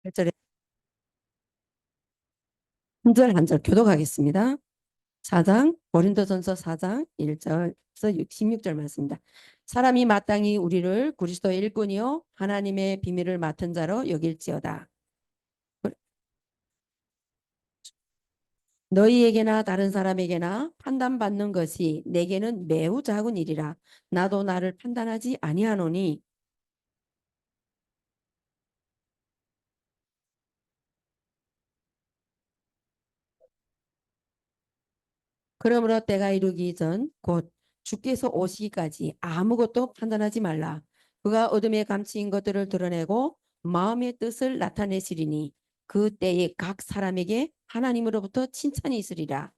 1절에 한 절 한 절 교독하겠습니다. 4장 고린도전서 4장 1절에서 16절 말씀입니다. 사람이 마땅히 우리를 그리스도의 일꾼이요 하나님의 비밀을 맡은 자로 여길지어다. 너희에게나 다른 사람에게나 판단받는 것이 내게는 매우 작은 일이라. 나도 나를 판단하지 아니하노니. 그러므로 때가 이르기 전 곧 주께서 오시기까지 아무것도 판단하지 말라. 그가 어둠에 감추인 것들을 드러내고 마음의 뜻을 나타내시리니 그 때에 각 사람에게 하나님으로부터 칭찬이 있으리라.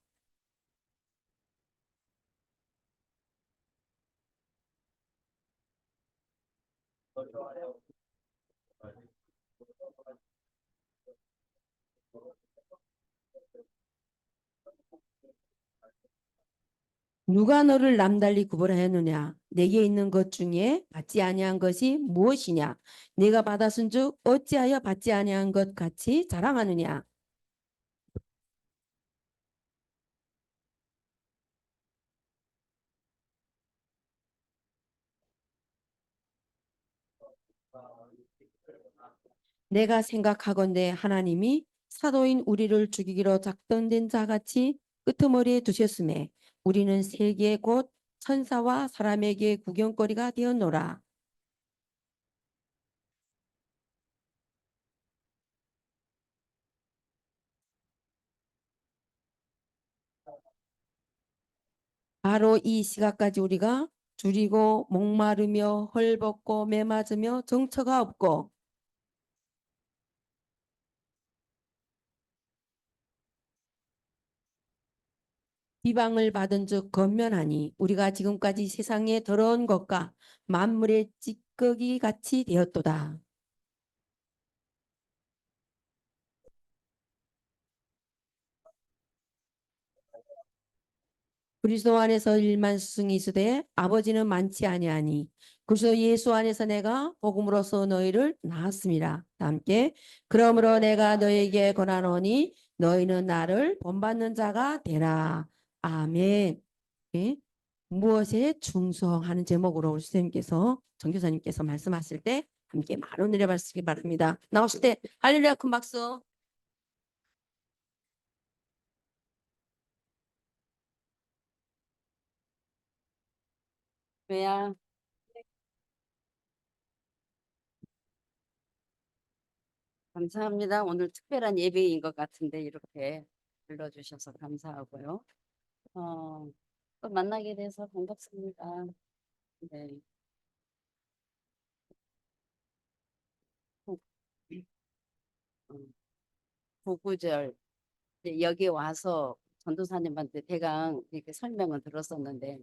누가 너를 남달리 구별하였느냐? 내게 있는 것 중에 받지 아니한 것이 무엇이냐? 내가 받았은즉 어찌하여 받지 아니한 것 같이 자랑하느냐? 내가 생각하건대 하나님이 사도인 우리를 죽이기로 작정된 자같이 끄트머리에 두셨음에 우리는 세계 곧 천사와 사람에게 구경거리가 되었노라. 바로 이 시각까지 우리가 줄이고 목마르며 헐벗고 매맞으며 정처가 없고 비방을 받은 즉 건면하니 우리가 지금까지 세상의 더러운 것과 만물의 찌꺼기 같이 되었도다. 그리스도 안에서 일만 스승이 있으되 아버지는 많지 아니하니 그리스도 예수 안에서 내가 복음으로써 너희를 낳았습니다. 함께 그러므로 내가 너희에게 권하노니 너희는 나를 본받는 자가 되라. 아멘. 예? 무엇에 충성하는 제목으로 우리 선생님께서 정교사님께서 말씀하실 때 함께 마루 내려봤으기 바랍니다. 나오실 때 할렐루야 큰 박수. 왜야? 감사합니다. 오늘 특별한 예배인 것 같은데 이렇게 불러주셔서 감사하고요. 어, 또 만나게 돼서 반갑습니다. 네. 구- 어, 구구절 여기 와서 전도사님한테 대강 이렇게 설명을 들었었는데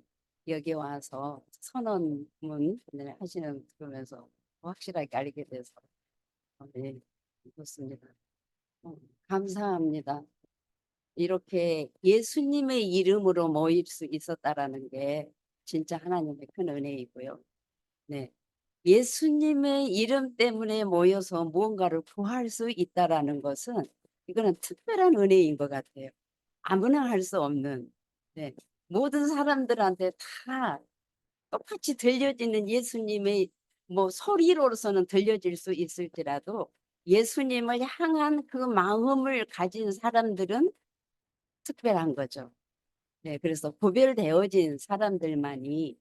여기 와서 선언문 하시는 그러면서 확실하게 알게 돼서 네, 좋습니다. 어, 감사합니다. 이렇게 예수님의 이름으로 모일 수 있었다라는 게 진짜 하나님의 큰 은혜이고요. 네. 예수님의 이름 때문에 모여서 무언가를 구할 수 있다라는 것은 이거는 특별한 은혜인 것 같아요. 아무나 할 수 없는. 네. 모든 사람들한테 다 똑같이 들려지는 예수님의 뭐 소리로서는 들려질 수 있을지라도 예수님을 향한 그 마음을 가진 사람들은 특별한 거죠. 네, 그래서 구별되어진 사람들만이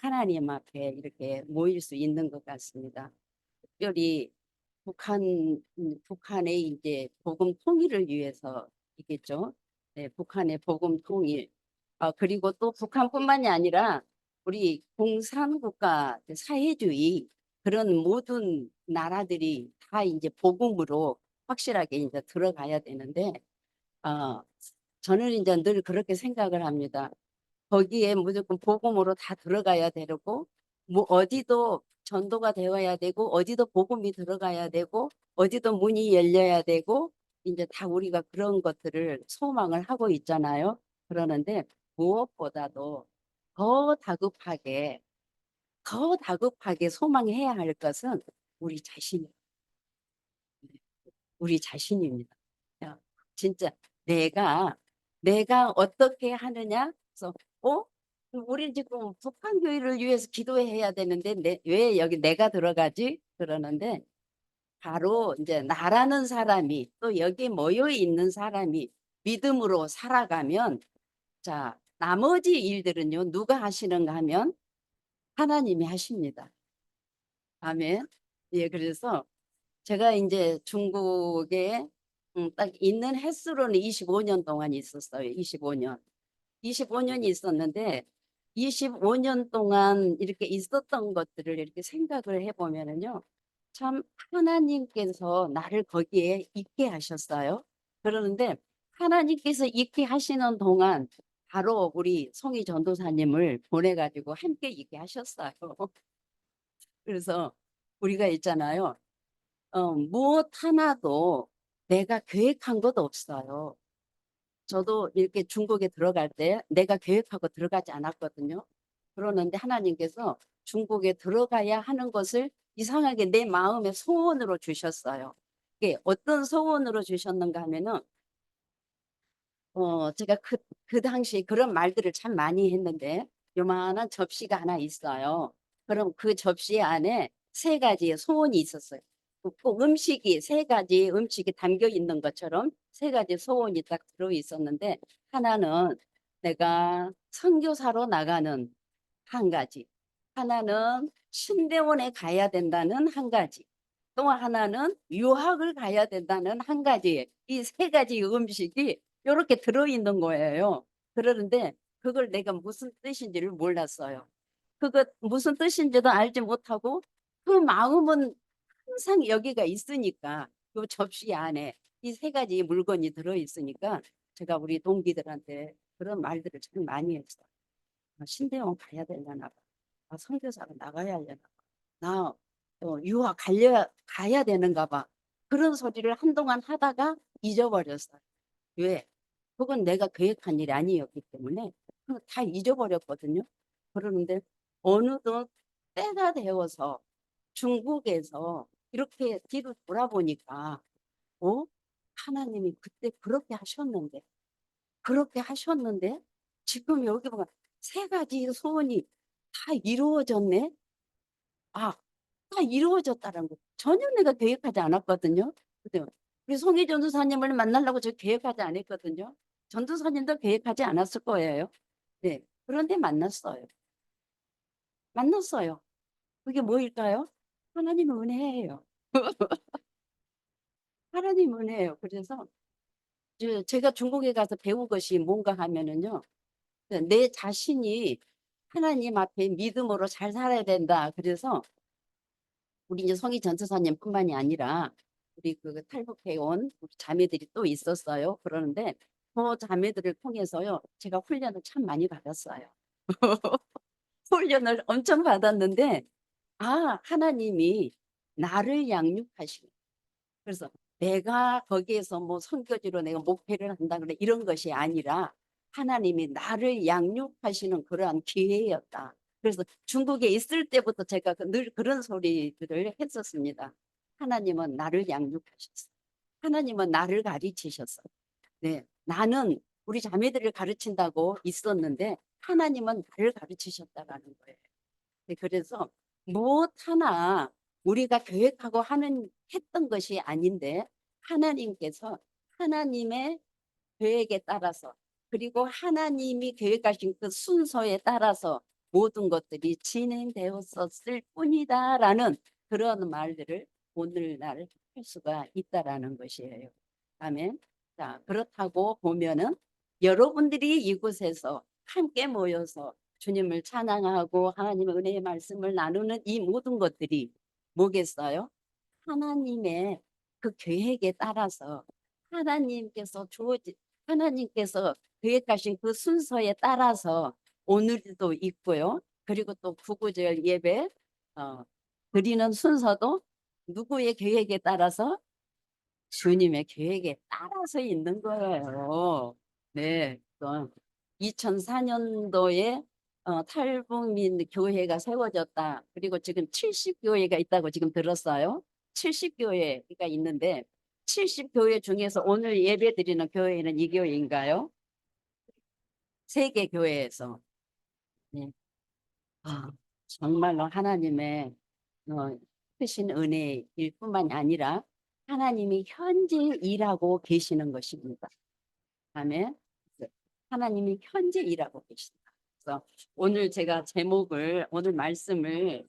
하나님 앞에 이렇게 모일 수 있는 것 같습니다. 특별히 북한, 북한의 이제 복음 통일을 위해서 있겠죠. 네, 북한의 복음 통일. 그리고 또 북한뿐만이 아니라 우리 공산국가 사회주의 그런 모든 나라들이 다 이제 복음으로 확실하게 이제 들어가야 되는데, 어, 저는 이제 늘 그렇게 생각을 합니다. 거기에 무조건 복음으로 다 들어가야 되고 뭐 어디도 전도가 되어야 되고 어디도 복음이 들어가야 되고 어디도 문이 열려야 되고 이제 다 우리가 그런 것들을 소망을 하고 있잖아요. 그러는데 무엇보다도 더 다급하게 더 다급하게 소망해야 할 것은 우리 자신이에요. 우리 자신입니다. 야, 진짜 내가 어떻게 하느냐? 그래서 우리 지금 북한 교회를 위해서 기도해야 되는데 왜 여기 내가 들어가지? 그러는데 바로 이제 나라는 사람이 또 여기 모여 있는 사람이 믿음으로 살아가면 자, 나머지 일들은요, 누가 하시는가 하면 하나님이 하십니다. 아멘. 예, 그래서 제가 이제 중국에 딱 있는 횟수로는 25년 동안 있었어요. 25년. 25년이 있었는데 25년 동안 이렇게 있었던 것들을 이렇게 생각을 해보면은요. 참 하나님께서 나를 거기에 있게 하셨어요. 그러는데 하나님께서 있게 하시는 동안 바로 우리 송이 전도사님을 보내가지고 함께 있게 하셨어요. 그래서 우리가 있잖아요. 무엇 하나도 내가 계획한 것 없어요. 저도 이렇게 중국에 들어갈 때 내가 계획하고 들어가지 않았거든요. 그러는데 하나님께서 중국에 들어가야 하는 것을 이상하게 내 마음에 소원으로 주셨어요. 이게 어떤 소원으로 주셨는가 하면은 제가 그 당시 그런 말들을 참 많이 했는데 요만한 접시가 하나 있어요. 그럼 그 접시 안에 세 가지의 소원이 있었어요. 꼭 음식이 세 가지 음식이 담겨 있는 것처럼 세 가지 소원이 딱 들어 있었는데 하나는 내가 선교사로 나가는 한 가지, 하나는 신대원에 가야 된다는 한 가지, 또 하나는 유학을 가야 된다는 한 가지, 이 세 가지 음식이 이렇게 들어있는 거예요. 그러는데 그걸 내가 무슨 뜻인지를 몰랐어요. 그거 무슨 뜻인지도 알지 못하고 그 마음은 항상 여기가 있으니까 그 접시 안에 이 세 가지 물건이 들어있으니까 제가 우리 동기들한테 그런 말들을 참 많이 했어요. 신대원 가야 되려나 봐. 선교사로 나가야 하려나 봐. 나 유학 가야 되는가 봐. 그런 소리를 한동안 하다가 잊어버렸어요. 왜? 그건 내가 계획한 일이 아니었기 때문에 그거 다 잊어버렸거든요. 그러는데 어느덧 때가 되어서 중국에서 이렇게 뒤로 돌아보니까 어? 하나님이 그때 그렇게 하셨는데 지금 여기 보면 세 가지 소원이 다 이루어졌네. 아, 다 이루어졌다는 거. 전혀 내가 계획하지 않았거든요. 근데 우리 송희 전도사님을 만나려고 저 계획하지 않았거든요. 전도사님도 계획하지 않았을 거예요. 네. 그런데 만났어요. 그게 뭐일까요? 하나님 은혜예요. 하나님 은혜예요. 그래서 제가 중국에 가서 배운 것이 뭔가 하면은요. 내 자신이 하나님 앞에 믿음으로 잘 살아야 된다. 그래서 우리 이제 성희 전도사님뿐만이 아니라 우리 그 탈북해 온 우리 자매들이 또 있었어요. 그러는데 그 자매들을 통해서요. 제가 훈련을 참 많이 받았어요. 훈련을 엄청 받았는데 하나님이 나를 양육하시고 그래서 내가 거기에서 뭐 선교지로 내가 목회를 한다 그래 이런 것이 아니라 하나님이 나를 양육하시는 그러한 기회였다. 그래서 중국에 있을 때부터 제가 늘 그런 소리들을 했었습니다. 하나님은 나를 양육하셨어. 하나님은 나를 가르치셨어. 네, 나는 우리 자매들을 가르친다고 있었는데 하나님은 나를 가르치셨다라는 거예요. 네, 그래서 무엇 하나 우리가 계획하고 했던 것이 아닌데 하나님께서 하나님의 계획에 따라서 그리고 하나님이 계획하신 그 순서에 따라서 모든 것들이 진행되었었을 뿐이다라는 그런 말들을 오늘날 할 수가 있다라는 것이에요. 아멘. 자, 그렇다고 보면은 여러분들이 이곳에서 함께 모여서 주님을 찬양하고 하나님의 은혜의 말씀을 나누는 이 모든 것들이 뭐겠어요? 하나님의 그 계획에 따라서 하나님께서 주어진 하나님께서 계획하신 그 순서에 따라서 오늘도 있고요. 그리고 또 구구절 예배 드리는 순서도 누구의 계획에 따라서 주님의 계획에 따라서 있는 거예요. 네. 2004년도에 탈북민 교회가 세워졌다. 그리고 지금 70교회가 있다고 지금 들었어요. 70교회가 있는데 70교회 중에서 오늘 예배드리는 교회는 이 교회인가요? 세계 교회에서. 네. 아, 정말로 하나님의 크신 은혜일 뿐만이 아니라 하나님이 현재 일하고 계시는 것입니다. 아멘. 하나님이 현재 일하고 계신다. 그래서 오늘 제가 제목을, 오늘 말씀을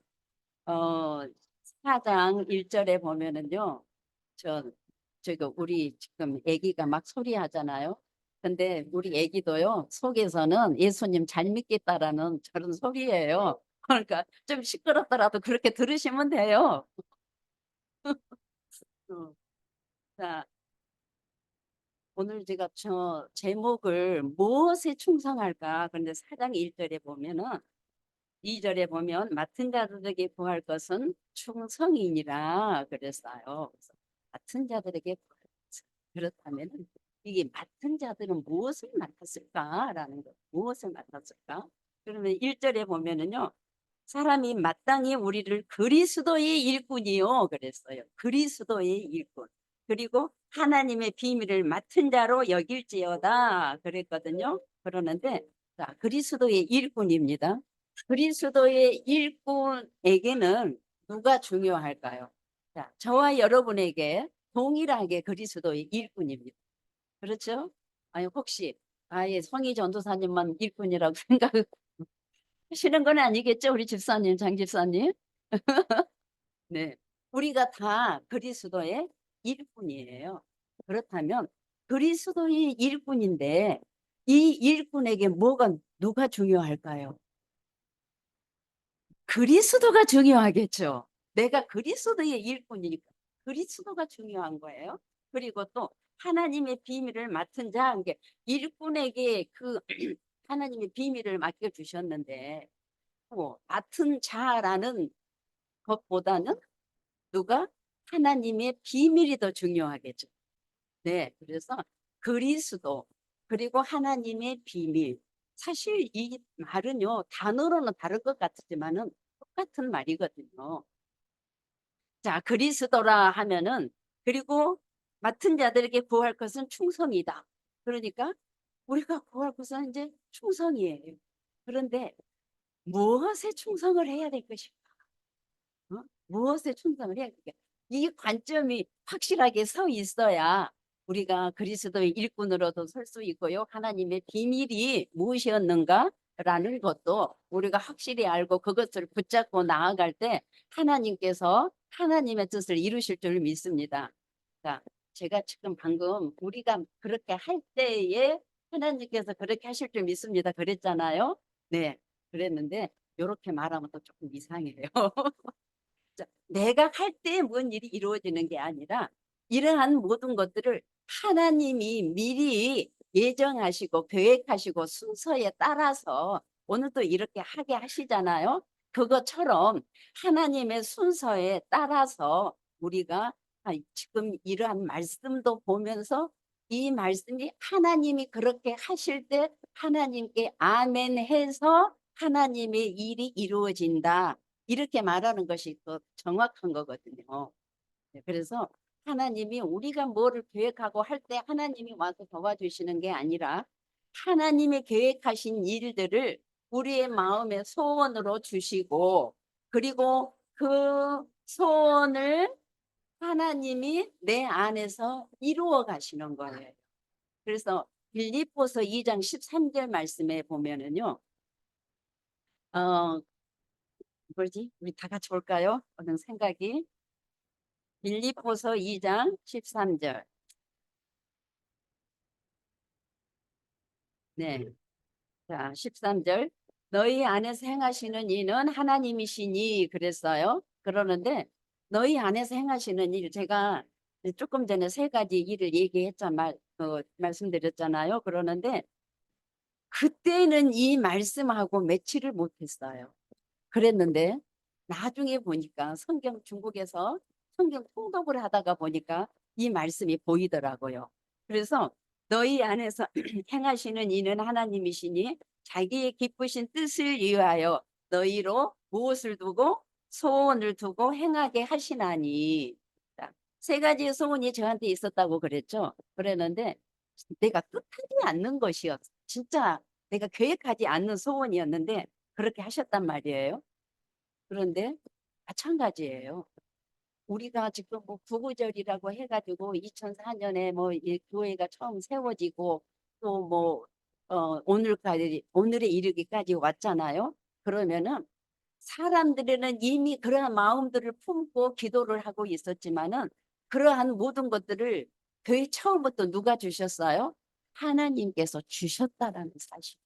4장 1절에 보면은요. 저거 우리 지금 아기가 막 소리하잖아요. 근데 우리 아기도요, 속에서는 예수님 잘 믿겠다라는 저런 소리예요. 그러니까 좀 시끄럽더라도 그렇게 들으시면 돼요. 어, 자, 오늘 제가 저 제목을 무엇에 충성할까? 그런데 4장 1절에 보면은 2절에 보면 맡은 자들에게 구할 것은 충성이니라 그랬어요. 그래서 맡은 자들에게 구할 것은. 그렇다면 이게 맡은 자들은 무엇을 맡았을까라는 거. 무엇을 맡았을까? 그러면 1절에 보면은요. 사람이 마땅히 우리를 그리스도의 일꾼이요 그랬어요. 그리스도의 일꾼. 그리고 하나님의 비밀을 맡은 자로 여길지어다 그랬거든요. 그러는데 자, 그리스도의 일꾼입니다. 그리스도의 일꾼에게는 누가 중요할까요? 자, 저와 여러분에게 동일하게 그리스도의 일꾼입니다. 그렇죠? 아니 혹시 아예 성희 전도사님만 일꾼이라고 생각하시는 건 아니겠죠? 우리 집사님, 장 집사님? 네. 우리가 다 그리스도의 일꾼이에요. 그렇다면 그리스도의 일꾼인데 이 일꾼에게 누가 중요할까요? 그리스도가 중요하겠죠. 내가 그리스도의 일꾼이니까 그리스도가 중요한 거예요. 그리고 또 하나님의 비밀을 맡은 자, 게 일꾼에게 그 하나님의 비밀을 맡겨 주셨는데 맡은 자라는 것보다는 누가 하나님의 비밀이 더 중요하겠죠. 네, 그래서 그리스도 그리고 하나님의 비밀. 사실 이 말은요 단어로는 다를 것 같지만은 똑같은 말이거든요. 자, 그리스도라 하면은 그리고 맡은 자들에게 구할 것은 충성이다. 그러니까 우리가 구할 것은 이제 충성이에요. 그런데 무엇에 충성을 해야 될 것인가? 무엇에 충성을 해야 될까? 이 관점이 확실하게 서 있어야 우리가 그리스도의 일꾼으로도 설 수 있고요. 하나님의 비밀이 무엇이었는가라는 것도 우리가 확실히 알고 그것을 붙잡고 나아갈 때 하나님께서 하나님의 뜻을 이루실 줄 믿습니다. 자, 제가 지금 방금 우리가 그렇게 할 때에 하나님께서 그렇게 하실 줄 믿습니다. 그랬잖아요. 네, 그랬는데 이렇게 말하면 또 조금 이상해요. 자, 내가 할 때 뭔 일이 이루어지는 게 아니라 이러한 모든 것들을 하나님이 미리 예정하시고 계획하시고 순서에 따라서 오늘도 이렇게 하게 하시잖아요. 그것처럼 하나님의 순서에 따라서 우리가 지금 이러한 말씀도 보면서 이 말씀이 하나님이 그렇게 하실 때 하나님께 아멘 해서 하나님의 일이 이루어진다. 이렇게 말하는 것이 또 정확한 거거든요. 네, 그래서 하나님이 우리가 뭐를 계획하고 할 때 하나님이 와서 도와주시는 게 아니라 하나님이 계획하신 일들을 우리의 마음에 소원으로 주시고 그리고 그 소원을 하나님이 내 안에서 이루어 가시는 거예요. 그래서 빌립보서 2장 13절 말씀에 보면은요. 뭐지? 우리 다 같이 볼까요? 어떤 생각이? 빌립보서 2장 13절. 네. 자, 13절. 너희 안에서 행하시는 이는 하나님이시니 그랬어요. 그러는데 너희 안에서 행하시는 일, 제가 조금 전에 세 가지 일을 말씀드렸잖아요. 그러는데 그때는 이 말씀하고 매치를 못했어요. 그랬는데 나중에 보니까 중국에서 성경 통독을 하다가 보니까 이 말씀이 보이더라고요. 그래서 너희 안에서 행하시는 이는 하나님이시니 자기의 기쁘신 뜻을 위하여 너희로 무엇을 두고 소원을 두고 행하게 하시나니. 자, 세 가지의 소원이 저한테 있었다고 그랬죠. 그랬는데 내가 뜻하지 않는 것이었어. 진짜 내가 계획하지 않는 소원이었는데 그렇게 하셨단 말이에요. 그런데 마찬가지예요. 우리가 지금 뭐 구구절이라고 해가지고 2004년에 뭐 이 교회가 처음 세워지고 또 뭐 오늘까지 오늘에 이르기까지 왔잖아요. 그러면은 사람들에는 이미 그러한 마음들을 품고 기도를 하고 있었지만은 그러한 모든 것들을 교회 처음부터 누가 주셨어요? 하나님께서 주셨다라는 사실.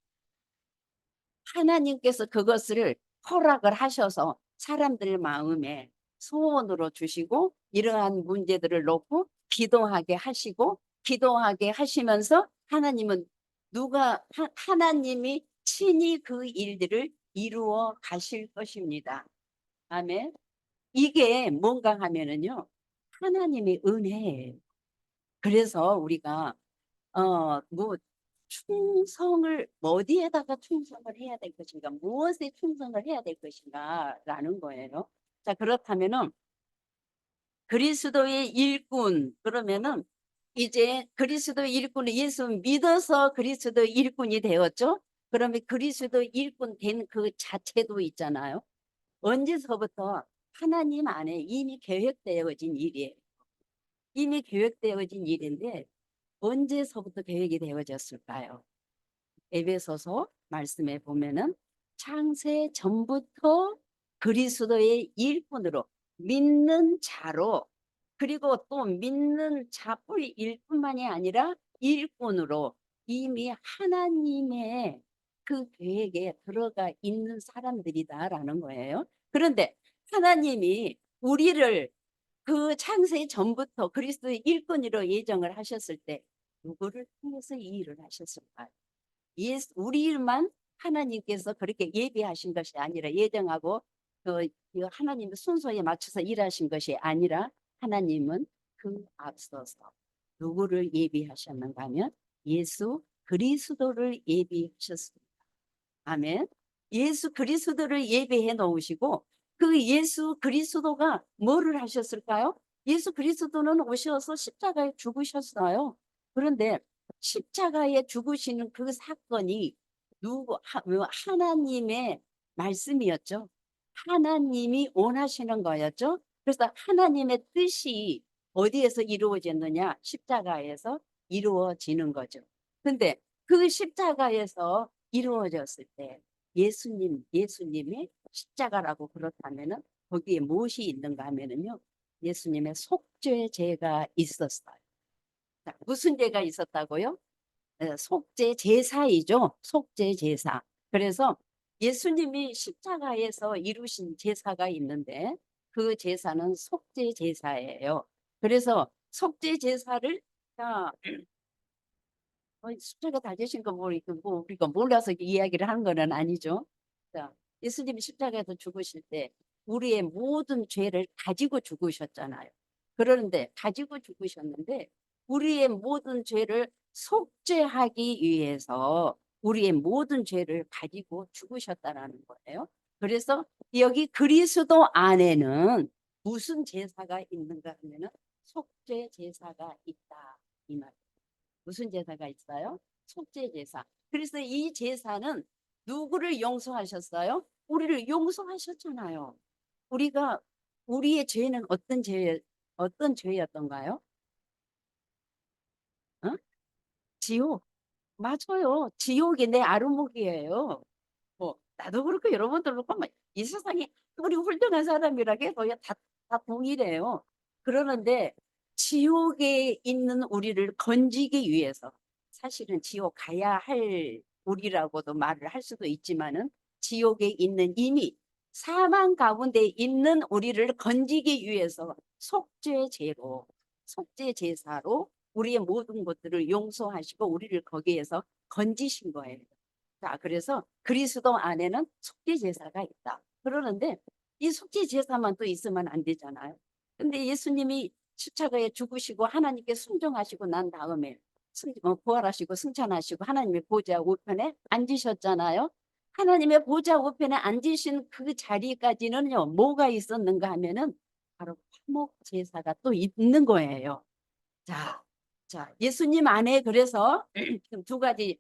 하나님께서 그것을 허락을 하셔서 사람들 마음에 소원으로 주시고 이러한 문제들을 놓고 기도하게 하시고 기도하게 하시면서 하나님은 하나님이 친히 그 일들을 이루어 가실 것입니다. 아멘. 이게 뭔가 하면은요, 하나님의 은혜예요. 그래서 우리가 뭐 충성을 어디에다가 충성을 해야 될 것인가, 무엇에 충성을 해야 될 것인가라는 거예요. 자, 그렇다면은 그리스도의 일꾼 그러면은 이제 그리스도의 일꾼은 예수 믿어서 그리스도의 일꾼이 되었죠. 그러면 그리스도의 일꾼 된 그 자체도 있잖아요. 언제서부터 하나님 안에 이미 계획되어진 일이에요. 이미 계획되어진 일인데 언제서부터 계획이 되어졌을까요? 에베소서 말씀에 보면은 창세 전부터 그리스도의 일꾼으로 믿는 자로 그리고 또 믿는 자뿐일 뿐만이 아니라 일꾼으로 이미 하나님의 그 계획에 들어가 있는 사람들이다라는 거예요. 그런데 하나님이 우리를 그 창세 전부터 그리스도의 일꾼으로 예정을 하셨을 때 누구를 통해서 이 일을 하셨을까요? 우리만 하나님께서 그렇게 예비하신 것이 아니라 예정하고 그 하나님의 순서에 맞춰서 일하신 것이 아니라 하나님은 그 앞서서 누구를 예비하셨는가 하면 예수 그리스도를 예비하셨습니다. 아멘. 예수 그리스도를 예비해 놓으시고 그 예수 그리스도가 뭐를 하셨을까요? 예수 그리스도는 오셔서 십자가에 죽으셨어요. 그런데 십자가에 죽으시는 그 사건이 하나님의 말씀이었죠. 하나님이 원하시는 거였죠. 그래서 하나님의 뜻이 어디에서 이루어졌느냐? 십자가에서 이루어지는 거죠. 근데 그 십자가에서 이루어졌을 때 예수님이 십자가라고 그렇다면은 거기에 무엇이 있는가 하면은요. 예수님의 속죄제가 있었어요. 자, 무슨 죄가 있었다고요? 속죄 제사이죠. 속죄 제사. 그래서 예수님이 십자가에서 이루신 제사가 있는데 그 제사는 속죄 제사예요. 그래서 속죄 제사를 자, 숫자가 다 되신 거 보니까 뭐 우리가 몰라서 이야기를 하는 건 아니죠. 자, 예수님이 십자가에서 죽으실 때 우리의 모든 죄를 가지고 죽으셨잖아요. 그런데 가지고 죽으셨는데 우리의 모든 죄를 속죄하기 위해서 우리의 모든 죄를 가지고 죽으셨다라는 거예요. 그래서 여기 그리스도 안에는 무슨 제사가 있는가 하면은 속죄 제사가 있다 이 말. 무슨 제사가 있어요? 속죄 제사. 그래서 이 제사는 누구를 용서하셨어요? 우리를 용서하셨잖아요. 우리가 우리의 죄는 어떤 죄였던가요? 어? 지옥. 맞아요. 지옥이 내 아르목이에요. 뭐 나도 그렇고 여러분들도 그렇고 이 세상에 우리 훌륭한 사람이라고 해도 다 동일해요. 그러는데 지옥에 있는 우리를 건지기 위해서 사실은 지옥 가야 할 우리라고도 말을 할 수도 있지만은 지옥에 있는 이미 사망 가운데 있는 우리를 건지기 위해서 속죄 제사로 우리의 모든 것들을 용서하시고 우리를 거기에서 건지신 거예요. 자, 그래서 그리스도 안에는 속죄 제사가 있다. 그러는데 이 속죄 제사만 또 있으면 안 되잖아요. 근데 예수님이 십자가에 죽으시고 하나님께 순종하시고 난 다음에 부활하시고 승천하시고 하나님의 보좌 우편에 앉으셨잖아요. 하나님의 보좌 우편에 앉으신 그 자리까지는요, 뭐가 있었는가 하면은 바로 화목 제사가 또 있는 거예요. 자, 예수님 안에 그래서 지금 두 가지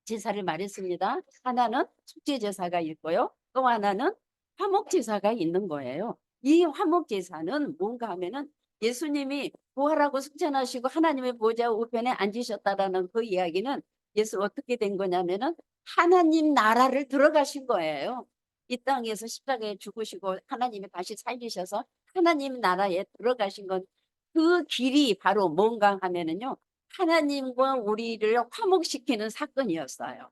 제사를 말했습니다. 하나는 속죄 제사가 있고요. 또 하나는 화목 제사가 있는 거예요. 이 화목 제사는 뭔가 하면은 예수님이 부활하고 승천하시고 하나님의 보좌 우편에 앉으셨다라는 그 이야기는 예수 어떻게 된 거냐면은 하나님 나라를 들어가신 거예요. 이 땅에서 십자가에 죽으시고 하나님이 다시 살리셔서 하나님 나라에 들어가신 건 그 길이 바로 뭔가 하면은요. 하나님과 우리를 화목시키는 사건이었어요.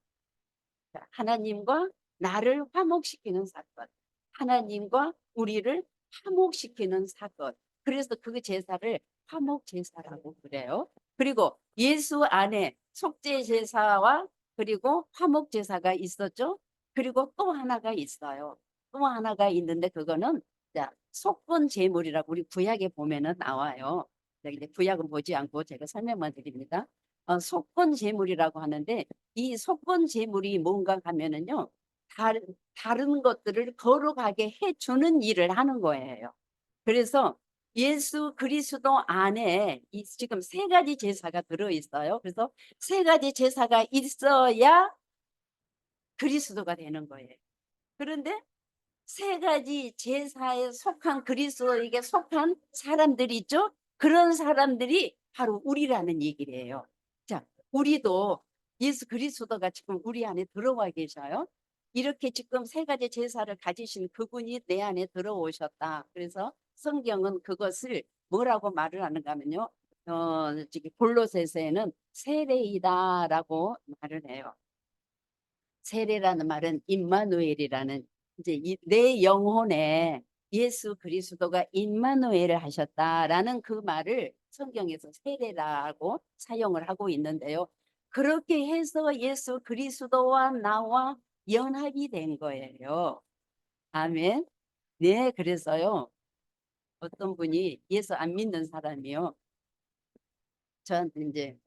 자, 하나님과 나를 화목시키는 사건. 하나님과 우리를 화목시키는 사건. 그래서 그 제사를 화목 제사라고 그래요. 그리고 예수 안에 속죄 제사와 그리고 화목 제사가 있었죠. 그리고 또 하나가 있어요. 또 하나가 있는데 그거는 자, 속건 제물이라고 우리 구약에 보면은 나와요. 근데 구약은 보지 않고 제가 설명만 드립니다. 속건 제물이라고 하는데 이 속건 제물이 뭔가 하면은요. 다른 것들을 거룩하게 해주는 일을 하는 거예요. 그래서 예수 그리스도 안에 지금 세 가지 제사가 들어있어요. 그래서 세 가지 제사가 있어야 그리스도가 되는 거예요. 그런데 세 가지 제사에 속한 그리스도에게 속한 사람들이 있죠. 그런 사람들이 바로 우리라는 얘기예요. 자, 우리도 예수 그리스도가 지금 우리 안에 들어와 계셔요. 이렇게 지금 세 가지 제사를 가지신 그분이 내 안에 들어오셨다. 그래서 성경은 그것을 뭐라고 말을 하는가 하면요. 골로새서에는 세례이다라고 말을 해요. 세례라는 말은 임마누엘이라는 이제 내 영혼에 예수 그리스도가 임마누엘을 하셨다라는 그 말을 성경에서 세례라고 사용을 하고 있는데요. 그렇게 해서 예수 그리스도와 나와 연합이 된 거예요. 아멘. 네, 그래서요. 어떤 분이 예수 안 믿는 사람이요. 저한테 이제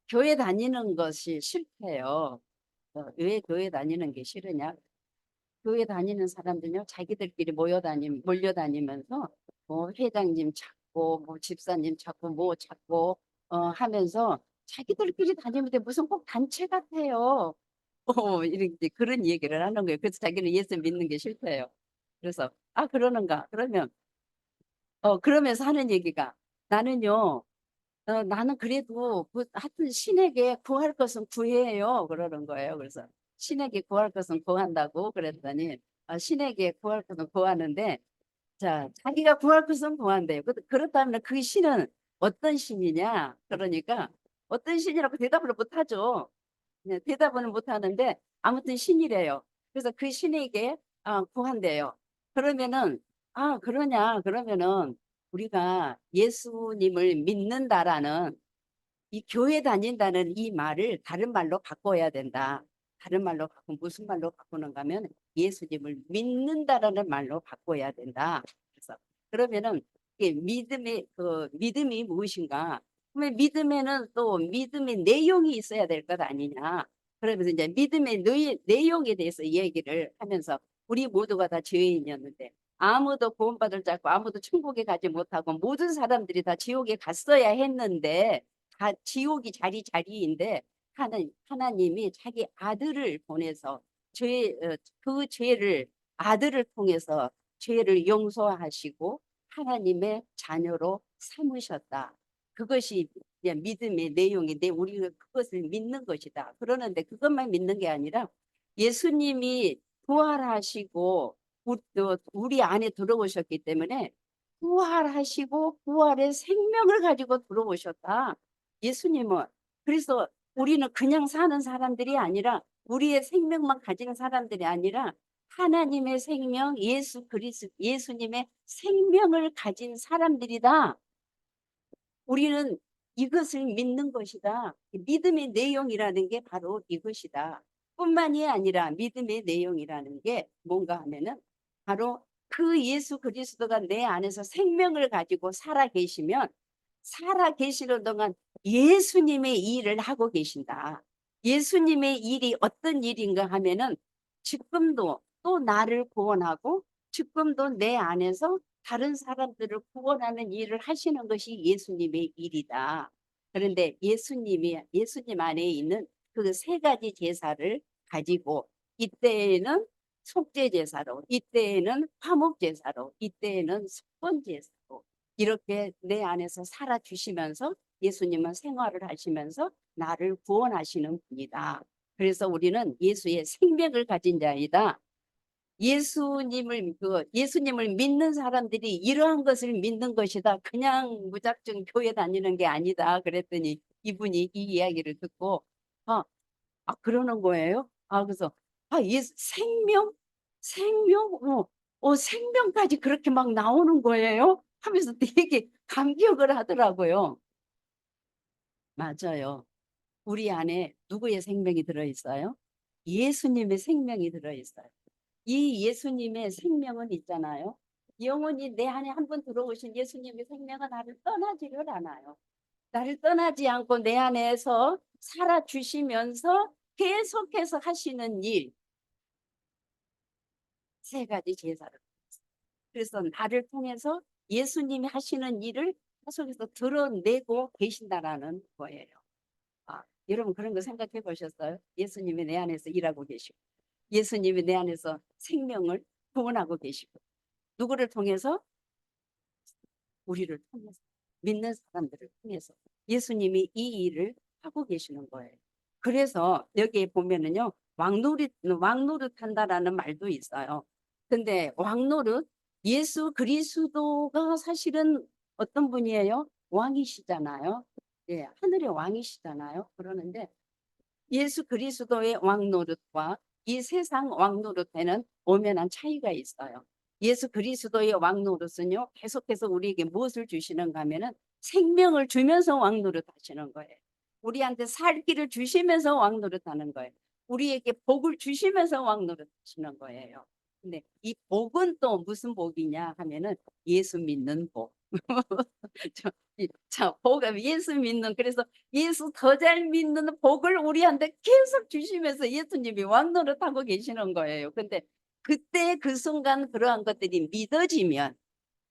교회 다니는 것이 싫대요. 왜 교회 다니는 게 싫으냐? 교회 다니는 사람들요 자기들끼리 몰려다니면서 뭐 회장님 찾고 뭐 집사님 찾고 뭐 찾고 하면서 자기들끼리 다니면 돼 무슨 꼭 단체 같아요. 이렇게 그런 얘기를 하는 거예요. 그래서 자기는 예수 믿는 게 싫대요. 그래서 아 그러는가? 그러면 그러면서 하는 얘기가 나는요. 나는 그래도 하여튼 신에게 구할 것은 구해요. 그러는 거예요. 그래서 신에게 구할 것은 구한다고 그랬더니 신에게 구할 것은 구하는데 자, 자기가 구할 것은 구한대요. 그렇다면 그 신은 어떤 신이냐? 그러니까 어떤 신이라고 대답을 못 하죠. 네, 대답은 못 하는데 아무튼 신이래요. 그래서 그 신에게 구한대요. 그러면은 그러냐? 그러면은 우리가 예수님을 믿는다라는 이 교회 다닌다는 이 말을 다른 말로 바꿔야 된다. 다른 말로 바꾸면 무슨 말로 바꾸는가 하면 예수님을 믿는다라는 말로 바꿔야 된다. 그래서 그러면은 이게 믿음이 무엇인가? 그러면 믿음에는 또 믿음의 내용이 있어야 될 것 아니냐? 그러면서 이제 믿음의 내용에 대해서 얘기를 하면서 우리 모두가 다 죄인이었는데 아무도 구원받을 자 없고 아무도 천국에 가지 못하고 모든 사람들이 다 지옥에 갔어야 했는데 다 지옥이 자리인데 하나님이 자기 아들을 보내서 그 죄를 아들을 통해서 죄를 용서하시고 하나님의 자녀로 삼으셨다. 그것이 그냥 믿음의 내용인데 우리가 그것을 믿는 것이다. 그러는데 그것만 믿는 게 아니라 예수님이 부활하시고 우리 안에 들어오셨기 때문에 부활하시고 부활의 생명을 가지고 들어오셨다. 예수님은 그래서 우리는 그냥 사는 사람들이 아니라 우리의 생명만 가진 사람들이 아니라 하나님의 생명 예수님의 생명을 가진 사람들이다. 우리는 이것을 믿는 것이다. 믿음의 내용이라는 게 바로 이것이다. 뿐만이 아니라 믿음의 내용이라는 게 뭔가 하면은 바로 그 예수 그리스도가 내 안에서 생명을 가지고 살아 계시는 동안 예수님의 일을 하고 계신다. 예수님의 일이 어떤 일인가 하면은 지금도 또 나를 구원하고 지금도 내 안에서 다른 사람들을 구원하는 일을 하시는 것이 예수님의 일이다. 그런데 예수님 안에 있는 그 세 가지 제사를 가지고 이때에는 속죄 제사로, 이때에는 화목 제사로, 이때에는 속건 제사로 이렇게 내 안에서 살아 주시면서 예수님은 생활을 하시면서 나를 구원하시는 분이다. 그래서 우리는 예수의 생명을 가진 자이다. 예수님을 믿는 사람들이 이러한 것을 믿는 것이다. 그냥 무작정 교회 다니는 게 아니다. 그랬더니 이분이 이 이야기를 듣고 아, 그러는 거예요. 그래서 예수 생명, 생명까지 그렇게 막 나오는 거예요. 하면서 되게 감격을 하더라고요. 맞아요. 우리 안에 누구의 생명이 들어있어요? 예수님의 생명이 들어있어요. 이 예수님의 생명은 있잖아요. 영원히 내 안에 한번 들어오신 예수님의 생명은 나를 떠나지를 않아요. 나를 떠나지 않고 내 안에서 살아주시면서 계속해서 하시는 일, 세 가지 제사를. 그래서 나를 통해서 예수님이 하시는 일을 계속해서 드러내고 계신다라는 거예요. 여러분 그런 거 생각해 보셨어요? 예수님이 내 안에서 일하고 계시고 예수님이 내 안에서 생명을 구원하고 계시고 누구를 통해서? 우리를 통해서 믿는 사람들을 통해서 예수님이 이 일을 하고 계시는 거예요. 그래서 여기에 보면은요 왕노릇 한다라는 말도 있어요. 근데 왕노릇 예수 그리스도가 사실은 어떤 분이에요? 왕이시잖아요. 예, 하늘의 왕이시잖아요. 그러는데 예수 그리스도의 왕노릇과 이 세상 왕노릇에는 엄연한 차이가 있어요. 예수 그리스도의 왕노릇은요 계속해서 우리에게 무엇을 주시는가 하면은 생명을 주면서 왕노릇 하시는 거예요. 우리한테 살 길을 주시면서 왕노릇 하는 거예요. 우리에게 복을 주시면서 왕노릇 하시는 거예요. 근데 이 복은 또 무슨 복이냐 하면은 예수 믿는 복. 예수 믿는, 그래서 예수 더 잘 믿는 복을 우리한테 계속 주시면서 예수님이 왕노릇하고 계시는 거예요. 근데 그때 그 순간 그러한 것들이 믿어지면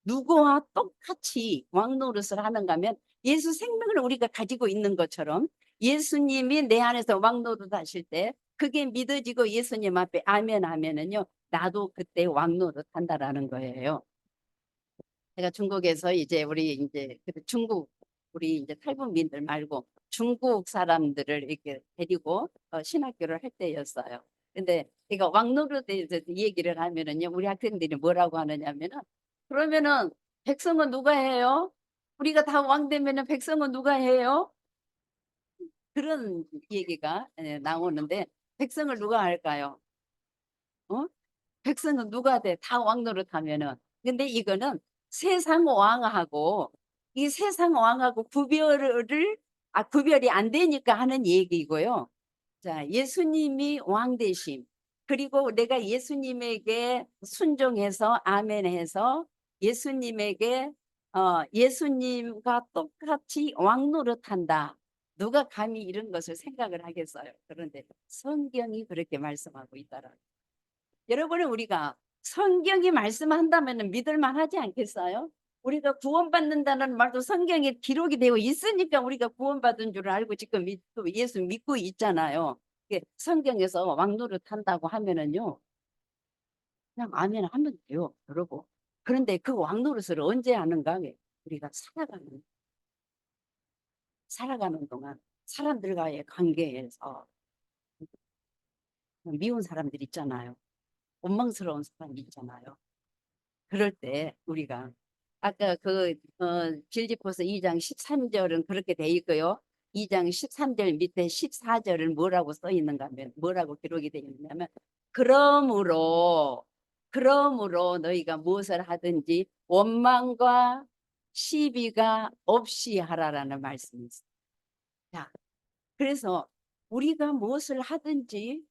누구와 똑같이 왕노릇을 하는가 하면 예수 생명을 우리가 가지고 있는 것처럼 예수님이 내 안에서 왕노릇 하실 때 그게 믿어지고 예수님 앞에 아멘 하면은요 나도 그때 왕노릇 한다라는 거예요. 제가 중국에서 우리 이제 탈북민들 말고 중국 사람들을 이렇게 데리고 신학교를 할 때였어요. 근데 이거 왕노릇에 대해서 얘기를 하면은요, 우리 학생들이 뭐라고 하느냐면은, 그러면은 백성은 누가 해요? 우리가 다 왕 되면은 백성은 누가 해요? 그런 얘기가 나오는데, 백성을 누가 할까요? 어? 백성은 누가 돼? 다 왕노릇 하면은. 근데 이거는 세상 왕하고 이 세상 왕하고 구별이 안 되니까 하는 얘기고요. 자, 예수님이 왕 되심. 그리고 내가 예수님에게 순종해서 아멘해서 예수님에게 예수님과 똑같이 왕노릇한다. 누가 감히 이런 것을 생각을 하겠어요. 그런데 성경이 그렇게 말씀하고 있더라고요. 여러분은 우리가 성경이 말씀한다면 믿을만 하지 않겠어요? 우리가 구원받는다는 말도 성경에 기록이 되어 있으니까 우리가 구원받은 줄 알고 지금 예수 믿고 있잖아요. 성경에서 왕노릇 한다고 하면은요, 그냥 아멘 하면 돼요, 여러분. 그런데 그 왕노릇을 언제 하는가? 우리가 살아가는 동안 사람들과의 관계에서 미운 사람들 있잖아요. 원망스러운 사람이 있잖아요. 그럴 때 우리가 아까 빌립보서 2장 13절은 그렇게 돼 있고요. 2장 13절 밑에 14절을 뭐라고 써 있는가 하면 뭐라고 기록이 되어 있냐면 그러므로 너희가 무엇을 하든지 원망과 시비가 없이 하라라는 말씀이 있어요. 자, 그래서 우리가 무엇을 하든지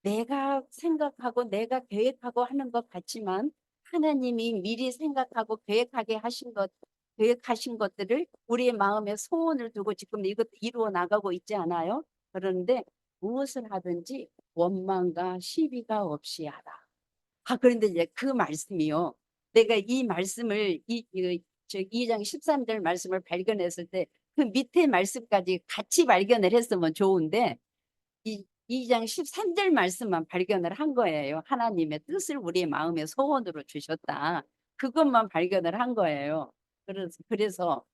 내가 생각하고 내가 계획하고 하는 것 같지만 하나님이 미리 생각하고 계획하신 것들을 우리의 마음에 소원을 두고 지금 이것 이루어 나가고 있지 않아요? 그런데 무엇을 하든지 원망과 시비가 없이 하라. 그런데 이제 그 말씀이요. 내가 이 말씀을 저 2장 13절 말씀을 발견했을 때 그 밑에 말씀까지 같이 발견을 했으면 좋은데 이 2장 13절 말씀만 발견을 한 거예요. 하나님의 뜻을 우리의 마음의 소원으로 주셨다. 그것만 발견을 한 거예요. 그래서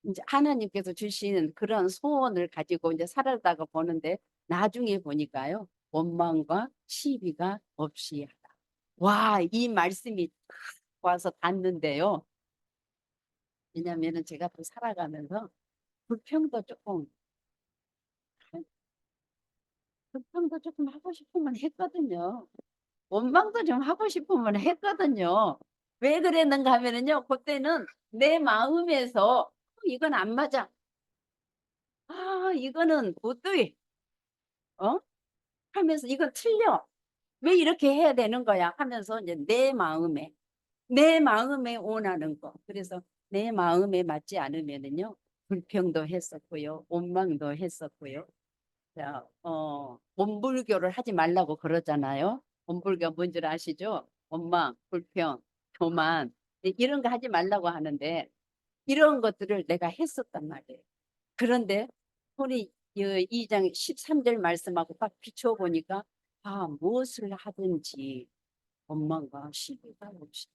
이제 하나님께서 주신 그런 소원을 가지고 이제 살아다가 보는데 나중에 보니까요. 원망과 시비가 없이 하다. 와, 이 말씀이 딱 와서 닿는데요. 왜냐면은 제가 또 살아가면서 불평도 조금 불평도 조금 하고 싶으면 했거든요. 원망도 좀 하고 싶으면 했거든요. 왜 그랬는가 하면은요. 그때는 내 마음에서 이건 안 맞아. 아, 이거는 못돼. 어? 하면서 이건 틀려. 왜 이렇게 해야 되는 거야? 하면서 이제 내 마음에 원하는 거. 그래서 내 마음에 맞지 않으면은요. 불평도 했었고요. 원망도 했었고요. 자, 원불교를 하지 말라고 그러잖아요. 원불교 뭔지 아시죠? 원망, 불평, 교만 이런 거 하지 말라고 하는데 이런 것들을 내가 했었단 말이에요. 그런데 우리 2장 13절 말씀하고 딱 비춰 보니까 무엇을 하든지 원망과 시비가 없이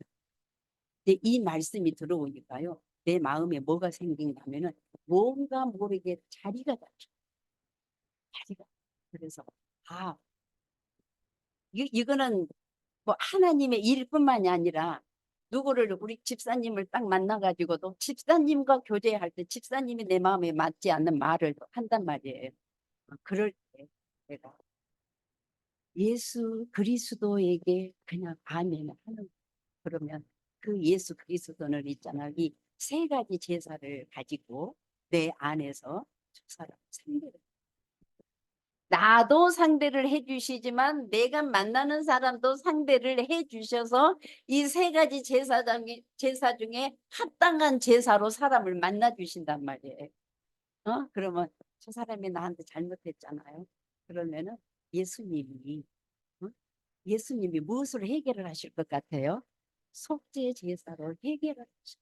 이 말씀이 들어오니까요. 내 마음에 뭐가 생긴다면은 뭔가 모르게 자리가 잡혀. 자리가. 그래서 이거는 뭐 하나님의 일뿐만이 아니라 누구를 우리 집사님을 딱 만나가지고도 집사님과 교제할 때 집사님이 내 마음에 맞지 않는 말을 한단 말이에요. 그럴 때 내가 예수 그리스도에게 그냥 아멘을 하는 거예요. 그러면 그 예수 그리스도는 있잖아. 이 세 가지 제사를 가지고 내 안에서 저 사람 상대를 나도 상대를 해주시지만 내가 만나는 사람도 상대를 해주셔서 이 세 가지 제사 중에 합당한 제사로 사람을 만나 주신단 말이에요. 그러면 저 사람이 나한테 잘못했잖아요. 그러면은 예수님이 어? 예수님이 무엇을 해결을 하실 것 같아요? 속죄 제사로 해결을 하실.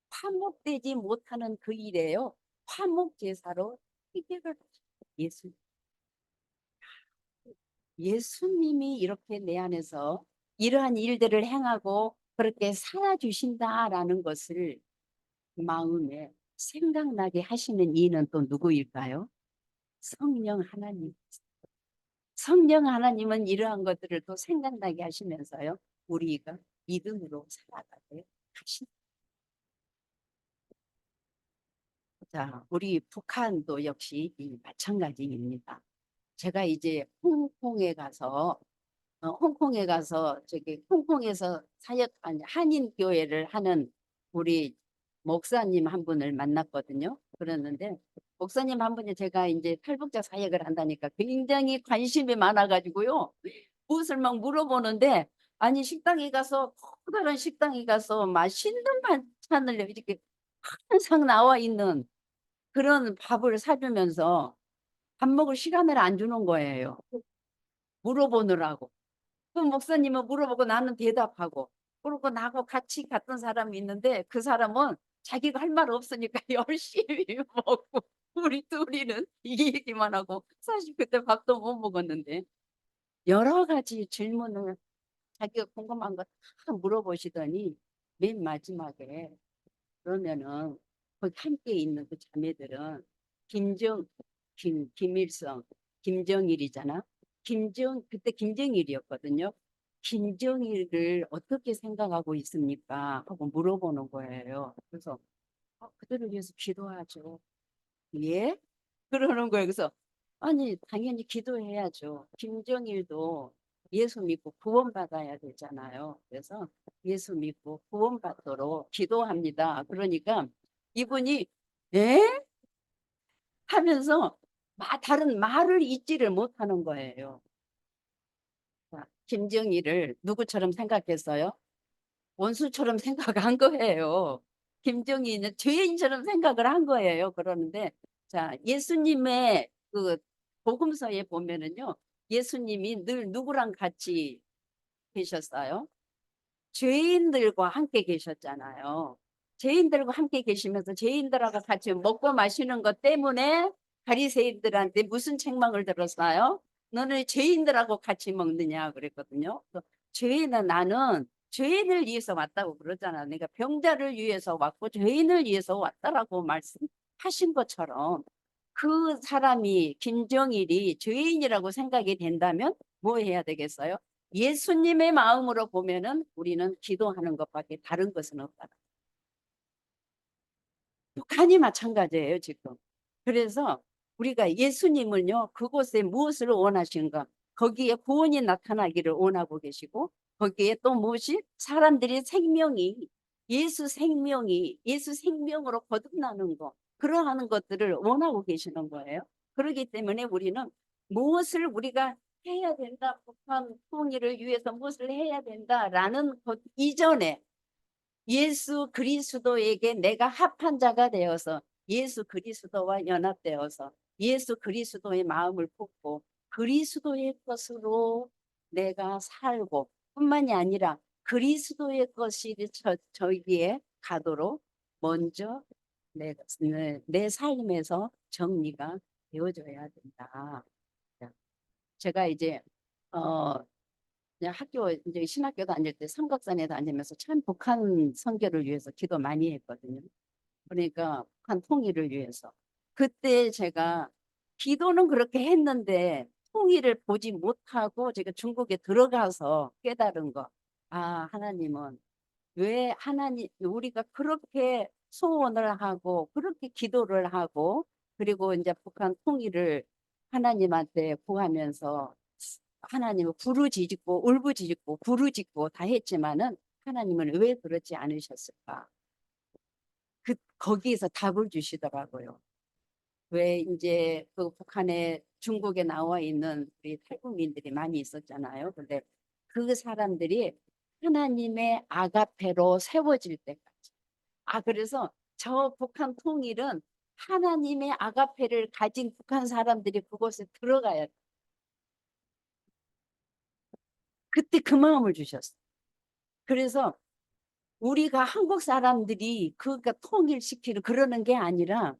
화목되지 못하는 그 일에요. 화목 제사로 해결을 하실. 예수님이 이렇게 내 안에서 이러한 일들을 행하고 그렇게 살아주신다라는 것을 마음에 생각나게 하시는 이는 또 누구일까요? 성령 하나님. 성령 하나님은 이러한 것들을 또 생각나게 하시면서요. 우리가 믿음으로 살아가게 하신다. 자, 우리 북한도 역시 마찬가지입니다. 제가 이제 홍콩에 가서 저기 홍콩에서 사역한 한인 교회를 하는 우리 목사님 한 분을 만났거든요. 그랬는데 목사님 한 분이 제가 이제 탈북자 사역을 한다니까 굉장히 관심이 많아가지고요. 무엇을 막 물어보는데 아니 식당에 가서 커다란 식당에 가서 맛있는 반찬을 이렇게 항상 나와 있는 그런 밥을 사주면서 밥 먹을 시간을 안 주는 거예요. 물어보느라고. 그 목사님은 물어보고 나는 대답하고 그리고 나하고 같이 갔던 사람이 있는데 그 사람은 자기가 할 말 없으니까 열심히 먹고 우리 둘이는 이 얘기만 하고 사실 그때 밥도 못 먹었는데 여러 가지 질문을 자기가 궁금한 거 다 물어보시더니 맨 마지막에 그러면은 거기 함께 있는 그 자매들은 김일성, 김정일이잖아. 그때 김정일이었거든요. 김정일을 어떻게 생각하고 있습니까? 하고 물어보는 거예요. 그래서 그들을 위해서 기도하죠. 예? 그러는 거예요. 그래서 아니 당연히 기도해야죠. 김정일도 예수 믿고 구원받아야 되잖아요. 그래서 예수 믿고 구원받도록 기도합니다. 그러니까 이분이 예? 하면서 다른 말을 잊지를 못하는 거예요. 자, 김정일을 누구처럼 생각했어요? 원수처럼 생각한 거예요. 김정일은 죄인처럼 생각을 한 거예요. 그러는데 자 예수님의 그 복음서에 보면은요. 예수님이 늘 누구랑 같이 계셨어요? 죄인들과 함께 계셨잖아요. 죄인들과 함께 계시면서 죄인들하고 같이 먹고 마시는 것 때문에 바리새인들한테 무슨 책망을 들었어요? 너는 죄인들하고 같이 먹느냐 그랬거든요. 죄인은 나는 죄인을 위해서 왔다고 그러잖아. 내가 병자를 위해서 왔고 죄인을 위해서 왔다라고 말씀하신 것처럼 그 사람이 김정일이 죄인이라고 생각이 된다면 뭐 해야 되겠어요? 예수님의 마음으로 보면은 우리는 기도하는 것밖에 다른 것은 없다. 북한이 마찬가지예요, 지금. 그래서 우리가 예수님은요, 그곳에 무엇을 원하신가? 거기에 구원이 나타나기를 원하고 계시고, 거기에 또 무엇이? 사람들이 생명이, 예수 생명으로 거듭나는 거, 그러한 것들을 원하고 계시는 거예요. 그렇기 때문에 우리는 무엇을 우리가 해야 된다, 북한 통일을 위해서 무엇을 해야 된다라는 것 이전에 예수 그리스도에게 내가 합한 자가 되어서 예수 그리스도와 연합되어서 예수 그리스도의 마음을 품고 그리스도의 것으로 내가 살고 뿐만이 아니라 그리스도의 것이 저기에 가도록 먼저 내 삶에서 정리가 되어져야 된다. 제가 이제 어 그냥 학교 이제 신학교 다닐 때 삼각산에 다니면서 참 북한 선교를 위해서 기도 많이 했거든요. 그러니까 북한 통일을 위해서. 그때 제가 기도는 그렇게 했는데 통일을 보지 못하고 제가 중국에 들어가서 깨달은 거. 아, 하나님은 왜 우리가 그렇게 소원을 하고 그렇게 기도를 하고 그리고 이제 북한 통일을 하나님한테 구하면서 하나님은 부르짖고 울부짖고 부르짖고 다 했지만은 하나님은 왜 그렇지 않으셨을까? 거기에서 답을 주시더라고요. 왜 이제 그 북한에 중국에 나와 있는 우리 탈북민들이 많이 있었잖아요. 근데 그 사람들이 하나님의 아가페로 세워질 때까지. 아, 그래서 저 북한 통일은 하나님의 아가페를 가진 북한 사람들이 그곳에 들어가야 돼. 그때 그 마음을 주셨어. 그래서 우리가 한국 사람들이 그가 통일시키는 그러는 게 아니라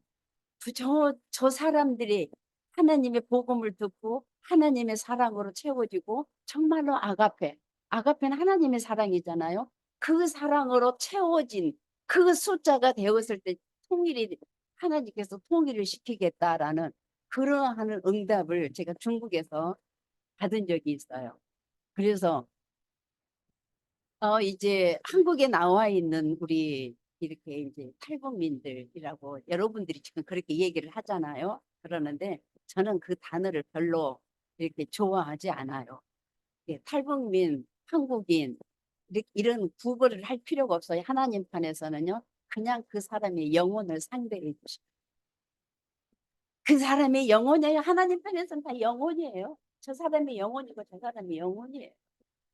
저 사람들이 하나님의 복음을 듣고 하나님의 사랑으로 채워지고 정말로 아가페는 하나님의 사랑이잖아요. 그 사랑으로 채워진 그 숫자가 되었을 때 통일이 하나님께서 통일을 시키겠다라는 그러한 응답을 제가 중국에서 받은 적이 있어요. 그래서 이제 한국에 나와 있는 우리 이렇게 이제 탈북민들이라고 여러분들이 지금 그렇게 얘기를 하잖아요. 그러는데 저는 그 단어를 별로 이렇게 좋아하지 않아요. 예, 탈북민, 한국인 이런 구분을 할 필요가 없어요. 하나님 편에서는요. 그냥 그 사람의 영혼을 상대해 주시고 그 사람의 영혼이에요. 하나님 편에서는 다 영혼이에요. 저 사람의 영혼이고 저 사람의 영혼이에요.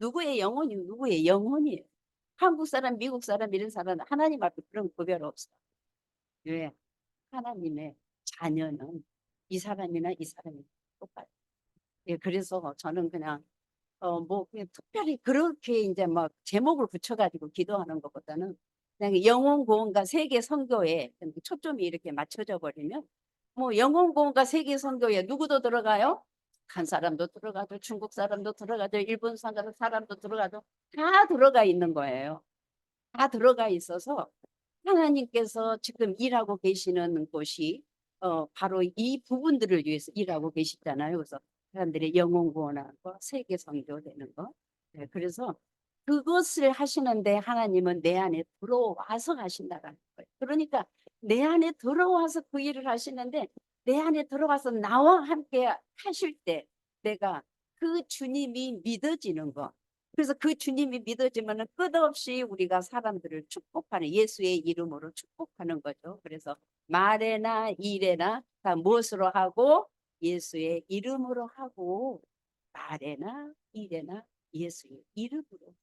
누구의 영혼이 누구의 영혼이에요. 한국 사람, 미국 사람 이런 사람은 하나님 앞에 그런 구별 없어. 왜? 하나님의 자녀는 이 사람이나 이 사람이 똑같아요. 예, 그래서 저는 그냥 뭐 그냥 특별히 그렇게 이제 막 제목을 붙여가지고 기도하는 것보다는 그냥 영혼 구원과 세계 선교에 초점이 이렇게 맞춰져 버리면 뭐 영혼 구원과 세계 선교에 누구도 들어가요? 한 사람도 들어가죠, 중국 사람도 들어가죠, 일본 사람도 들어가죠. 다 들어가 있는 거예요. 다 들어가 있어서 하나님께서 지금 일하고 계시는 곳이 바로 이 부분들을 위해서 일하고 계시잖아요. 그래서 사람들의 영혼 구원하고 세계 선교되는 거. 네, 그래서 그것을 하시는데 하나님은 내 안에 들어와서 하신다는 거예요. 그러니까 내 안에 들어와서 그 일을 하시는데 내 안에 들어와서 나와 함께 하실 때 내가 그 주님이 믿어지는 거. 그래서 그 주님이 믿어지면 끝없이 우리가 사람들을 축복하는 예수의 이름으로 축복하는 거죠. 그래서 말에나 일에나 다 무엇으로 하고 예수의 이름으로 하고 말에나 일에나 예수의 이름으로.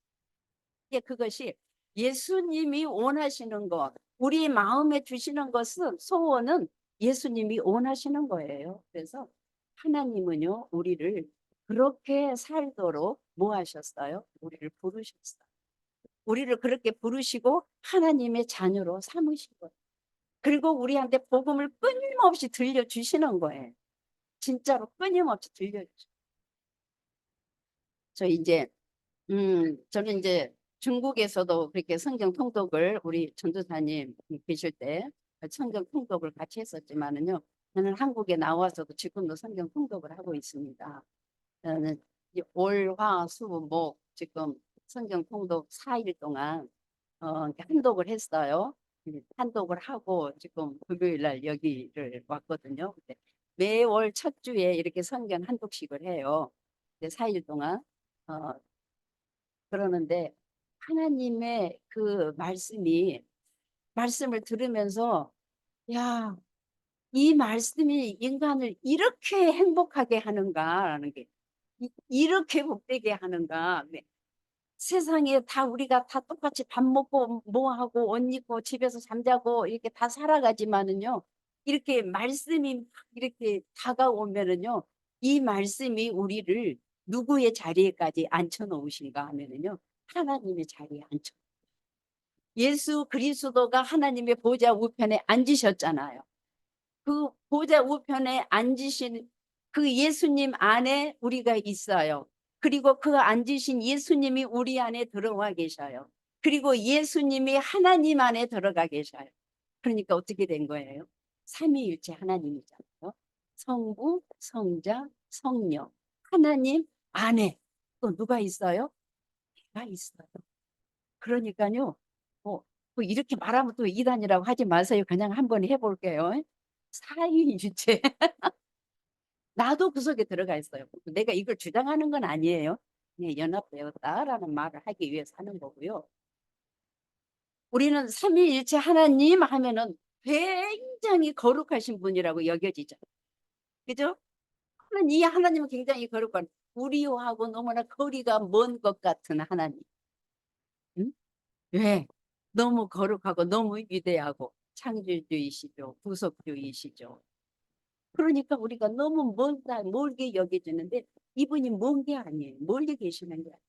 이게 그것이 예수님이 원하시는 것, 우리 마음에 주시는 것은 소원은 예수님이 원하시는 거예요. 그래서 하나님은요, 우리를 그렇게 살도록 뭐 하셨어요? 우리를 부르셨어요. 우리를 그렇게 부르시고 하나님의 자녀로 삼으신 거예요. 그리고 우리한테 복음을 끊임없이 들려주시는 거예요. 진짜로 끊임없이 들려주시죠. 저 이제 저는 이제 중국에서도 그렇게 성경 통독을 우리 전도사님 계실 때 성경 통독을 같이 했었지만은요. 저는 한국에 나와서도 지금도 성경 통독을 하고 있습니다. 저는 올, 화, 수, 목 지금 성경 통독 4일 동안 이렇게 한독을 했어요. 한독을 하고 지금 금요일 날 여기를 왔거든요. 근데 매월 첫 주에 이렇게 성경 한독씩을 해요. 4일 동안. 어, 그러는데 하나님의 그 말씀을 들으면서 야, 이 말씀이 인간을 이렇게 행복하게 하는가라는 게 이렇게 복되게 하는가. 네. 세상에 다 우리가 다 똑같이 밥 먹고 뭐 하고 옷 입고 집에서 잠자고 이렇게 다 살아가지만은요. 이렇게 말씀이 막 이렇게 다가오면은요. 이 말씀이 우리를 누구의 자리에까지 앉혀 놓으신가 하면은요. 하나님의 자리에 앉혀. 예수 그리스도가 하나님의 보좌 우편에 앉으셨잖아요. 그 보좌 우편에 앉으신 그 예수님 안에 우리가 있어요. 그리고 그 앉으신 예수님이 우리 안에 들어와 계셔요. 그리고 예수님이 하나님 안에 들어가 계셔요. 그러니까 어떻게 된 거예요? 삼위일체 하나님이잖아요. 성부, 성자, 성령. 하나님 안에 또 누가 있어요? 내가 있어요. 그러니까요. 뭐 이렇게 말하면 또 이단이라고 하지 마세요. 그냥 한번 해볼게요. 사위일체. 나도 그 속에 들어가 있어요. 내가 이걸 주장하는 건 아니에요. 그냥 연합되었다라는 말을 하기 위해서 하는 거고요. 우리는 삼위일체 하나님 하면은 굉장히 거룩하신 분이라고 여겨지죠. 그죠? 이 하나님은 굉장히 거룩한 우리하고 너무나 거리가 먼 것 같은 하나님. 응? 왜? 너무 거룩하고 너무 위대하고 창조주이시죠. 구속주이시죠. 그러니까 우리가 너무 멀게 여겨지는데 이분이 먼 게 아니에요. 멀리 계시는 게 아니에요.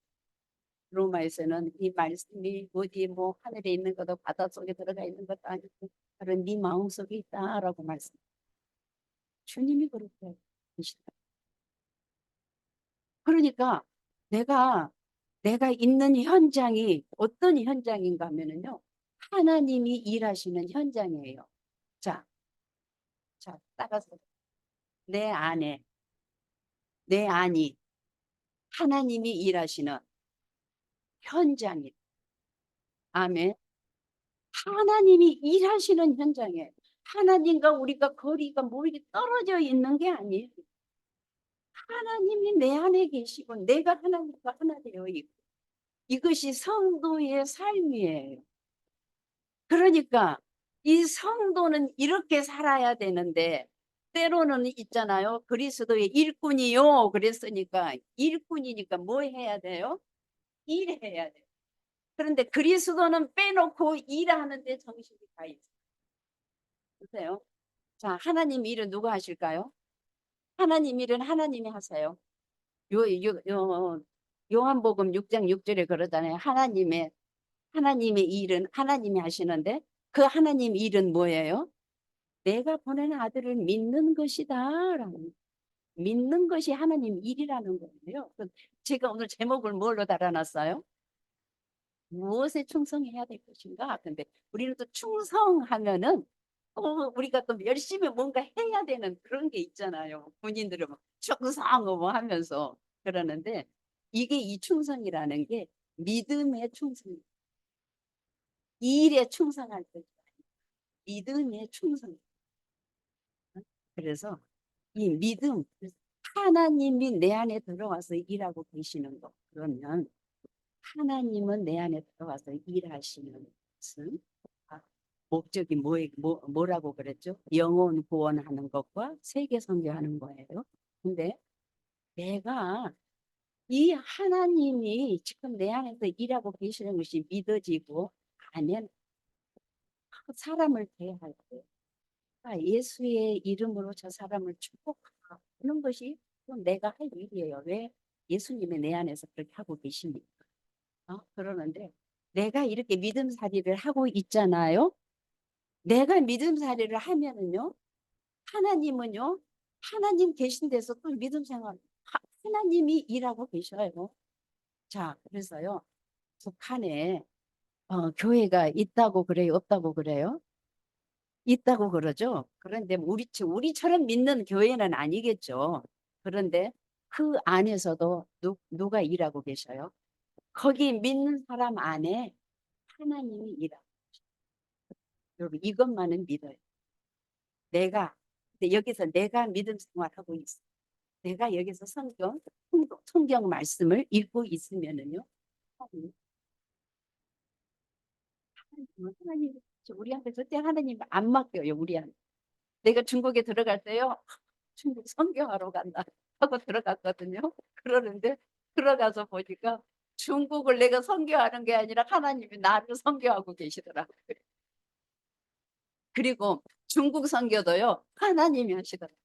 로마에서는 이 말씀이 어디 뭐 하늘에 있는 것도 바닷속에 들어가 있는 것도 아니고 다른 네 마음속에 있다라고 말씀. 주님이 그렇게 계시다. 그러니까 내가 있는 현장이 어떤 현장인가 하면은요. 하나님이 일하시는 현장이에요. 자, 따라서 내 안이 하나님이 일하시는 현장이. 아멘. 하나님이 일하시는 현장에 하나님과 우리가 거리가 멀리 떨어져 있는 게 아니에요. 하나님이 내 안에 계시고 내가 하나님과 하나 되어 있고 이것이 성도의 삶이에요. 그러니까 이 성도는 이렇게 살아야 되는데 때로는 있잖아요. 그리스도의 일꾼이요. 그랬으니까 일꾼이니까 뭐 해야 돼요? 일해야 돼요. 그런데 그리스도는 빼놓고 일하는데 정신이 가 있어요. 보세요. 자, 하나님 일은 누가 하실까요? 하나님 일은 하나님이 하세요. 요한복음 6장 6절에 그러잖아요. 하나님의 일은 하나님이 하시는데 그 하나님 일은 뭐예요? 내가 보낸 아들을 믿는 것이다라는 믿는 것이 하나님 일이라는 거예요. 제가 오늘 제목을 뭘로 달아놨어요? 무엇에 충성해야 될 것인가? 근데 우리는 또 충성하면은 우리가 또 열심히 뭔가 해야 되는 그런 게 있잖아요. 본인들은 막 충성 뭐 하면서 그러는데 이게 이 충성이라는 게 믿음의 충성, 일에 충성할 때 믿음의 충성. 그래서 이 믿음, 하나님이 내 안에 들어와서 일하고 계시는 거. 그러면 하나님은 내 안에 들어와서 일하시는 것은 목적이 뭐라고 그랬죠? 영혼 구원하는 것과 세계 선교하는 거예요. 근데 내가 이 하나님이 지금 내 안에서 일하고 계시는 것이 믿어지고 하면 사람을 대할 때 예수의 이름으로 저 사람을 축복하는 것이 내가 할 일이에요. 왜? 예수님이 내 안에서 그렇게 하고 계십니까? 그러는데 내가 이렇게 믿음살이를 하고 있잖아요. 내가 믿음살이를 하면은요, 하나님은요, 하나님 계신 데서 또 믿음 생활, 하나님이 일하고 계셔요. 자, 그래서요, 북한에 교회가 있다고 그래요? 없다고 그래요? 있다고 그러죠. 그런데 우리처럼 믿는 교회는 아니겠죠. 그런데 그 안에서도 누가 일하고 계셔요? 거기 믿는 사람 안에 하나님이 일하고 계셔요. 여러분, 이것만은 믿어요. 근데 여기서 내가 믿음 생활하고 있어. 내가 여기서 성경 말씀을 읽고 있으면은요, 하나님, 우리한테 절대 하나님 안 맡겨요, 우리한테. 내가 중국에 들어갈 때요, 중국 선교하러 간다 하고 들어갔거든요. 그러는데 들어가서 보니까 중국을 내가 선교하는 게 아니라 하나님이 나를 선교하고 계시더라고요. 그리고 중국 선교도요, 하나님이 하시더라고요.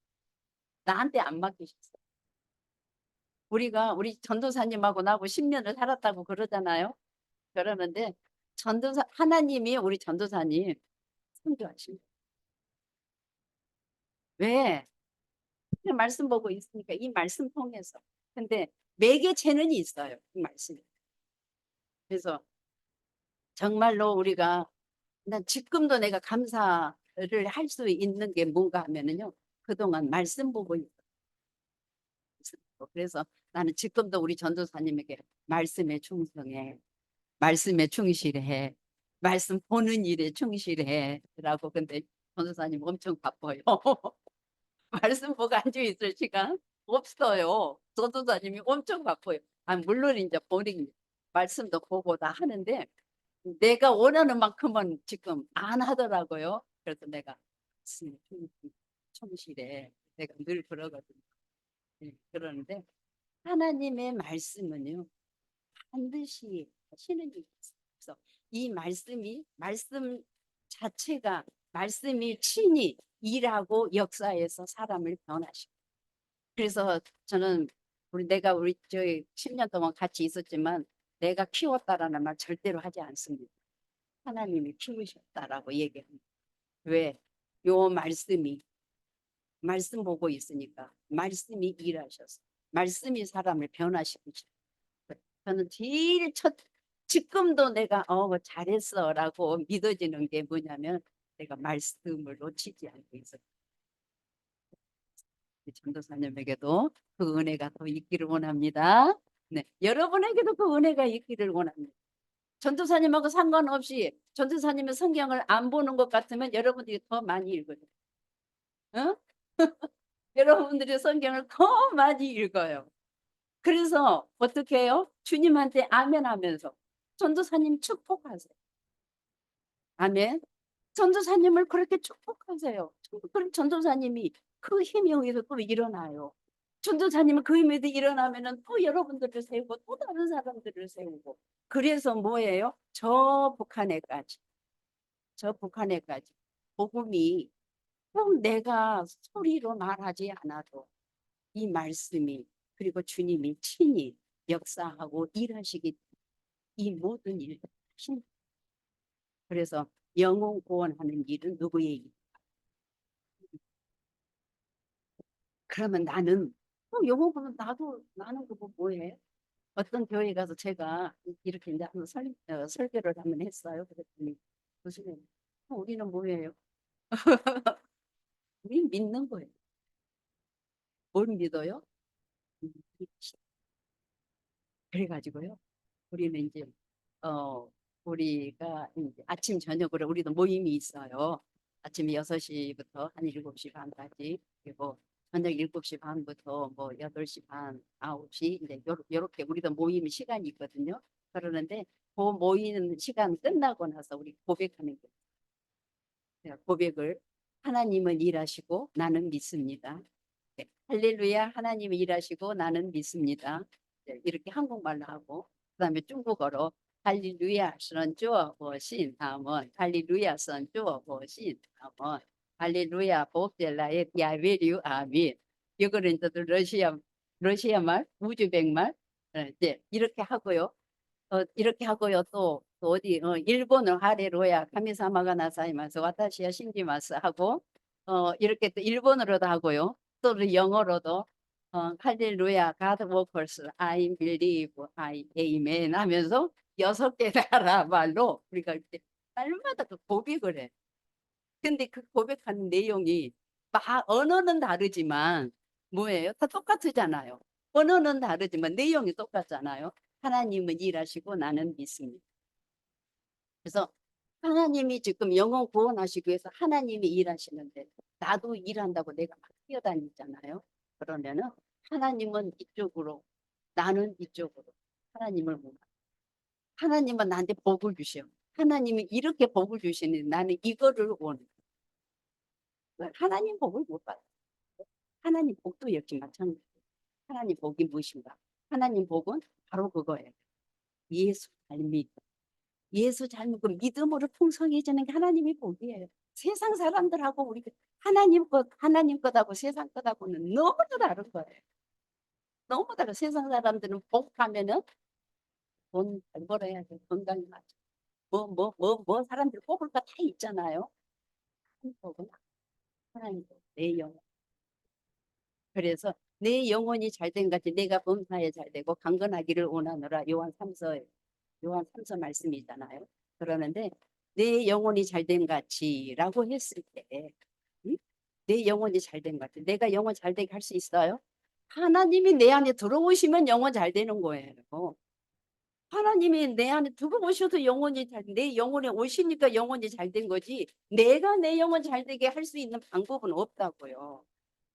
나한테 안 맡기셨어요. 우리 전도사님하고 나하고 10년을 살았다고 그러잖아요. 그러는데 하나님이 우리 전도사님 선교하십니다. 왜? 그냥 말씀 보고 있으니까 이 말씀 통해서. 근데 매개체는 있어요. 이 말씀이. 그래서 정말로 우리가 난 지금도 내가 감사를 할 수 있는 게 뭔가 하면은요. 그동안 말씀 보고 있어요. 그래서 나는 지금도 우리 전도사님에게 말씀에 충성해. 말씀에 충실해. 말씀 보는 일에 충실해. 라고. 근데 전도사님 엄청 바빠요. 말씀 보고 앉아있을 시간 없어요. 전도사님이 엄청 바빠요. 물론 이제 본인 말씀도 보고 다 하는데 내가 원하는 만큼은 지금 안 하더라고요. 그래서 내가 말씀에 충실해. 내가 늘 그러거든요. 그러는데 하나님의 말씀은요. 반드시 하시는 일이 있어요. 그래서 이 말씀 자체가 말씀이 친히 일하고 역사에서 사람을 변화시켜요. 그래서 저는 우리 저희 10년 동안 같이 있었지만 내가 키웠다라는 말 절대로 하지 않습니다. 하나님이 키우셨다라고 얘기합니다. 왜? 요 말씀 보고 있으니까 말씀이 일하셔서 말씀이 사람을 변화시키죠. 저는 제일 지금도 내가 잘했어라고 믿어지는 게 뭐냐면 내가 말씀을 놓치지 않고 있어요. 전도사님에게도 그 은혜가 더 있기를 원합니다. 네, 여러분에게도 그 은혜가 있기를 원합니다. 전도사님하고 상관없이 전도사님의 성경을 안 보는 것 같으면 여러분들이 더 많이 읽어요. 어? 여러분들이 성경을 더 많이 읽어요. 그래서 어떻게 해요? 주님한테 아멘 하면서 전도사님 축복하세요. 아멘. 전도사님을 그렇게 축복하세요. 그럼 전도사님이 그 힘에 의해서 또 일어나요. 전도사님은 그 힘에 의해서 일어나면은 또 여러분들을 세우고 또 다른 사람들을 세우고. 그래서 뭐예요? 저 북한에까지 복음이 꼭 내가 소리로 말하지 않아도 이 말씀이 그리고 주님이 친히 역사하고 일하시기 이 모든 일을 하신. 그래서 영혼 구원하는 일은 누구의 일? 그러면 나는 영혼 구원 나는 그거 뭐해? 어떤 교회 가서 제가 이렇게 이제 한번 설교를 한번 했어요. 그랬더니 교수님, 우리는 뭐예요? 우리 믿는 거예요. 뭘 믿어요? 그래가지고요. 우리는 이제 우리가 이제 아침 저녁으로 우리도 모임이 있어요. 아침 6시부터 한 7시 반까지, 그리고 저녁 7시 반부터 뭐 8시 반, 9시 이제 요렇게 우리도 모임 시간이 있거든요. 그러는데 그 모이는 시간 끝나고 나서 우리 고백하는 거예요. 고백을 하나님은 일하시고 나는 믿습니다. 네, 할렐루야, 하나님이 일하시고 나는 믿습니다. 네, 이렇게 한국말로 하고 그다음에 중국어로 할렐루야 선주어 보신 아멘, 할렐루야 선주어 보신 아멘, 할렐루야 복델라의 야베류 아멘. 이거는 이제 러시아 말 우즈벡 말 이제 이렇게 하고요. 이렇게 하고요. 또 어디 일본어 하레루야 카미사마가 나사이마스 와타시야 신지마스 하고 이렇게 또 일본어로도 하고요. 또 영어로도 할렐루야 God workers I believe I amen 하면서 6개 나라 말로 우리가 이렇게 날마다 그 고백을 해. 근데 그 고백하는 내용이 언어는 다르지만 뭐예요? 다 똑같잖아요. 언어는 다르지만 내용이 똑같잖아요. 하나님은 일하시고 나는 믿습니다. 그래서 하나님이 지금 영혼 구원하시기 위해서 하나님이 일하시는데 나도 일한다고 내가 막 뛰어다니잖아요. 그러면은 하나님은 이쪽으로 나는 이쪽으로 하나님을 못 알아. 하나님은 나한테 복을 주셔. 하나님이 이렇게 복을 주시는데 나는 이거를 원해. 하나님 복을 못 받아. 하나님 복도 역시 마찬가지예요. 하나님 복이 무엇인가? 하나님 복은 바로 그거예요. 예수 잘 믿고 예수 잘 믿고 믿음으로 풍성해지는 게 하나님의 복이에요. 세상 사람들하고 우리가 하나님 것하고 세상 것하고는 너무 다른 거예요. 너무 다른. 세상 사람들은 복하면은 돈 잘 벌어야 돼. 건강하죠. 뭐 사람들 뽑을 거 다 있잖아요. 하나님 복은 하나님 복, 내 영혼. 그래서 내 영혼이 잘된 같이 내가 범사에 잘되고 강건하기를 원하노라. 요한 3서 말씀이잖아요. 그러는데 내 영혼이 잘된 같이라고 했을 때 응? 내 영혼이 잘된 것 같아. 내가 영혼 잘되게 할 수 있어요? 하나님이 내 안에 들어오시면 영혼 잘 되는 거예요. 하나님이 내 안에 들어오셔도 내 영혼에 오시니까 영혼이 잘 된 거지 내가 내 영혼 잘 되게 할 수 있는 방법은 없다고요.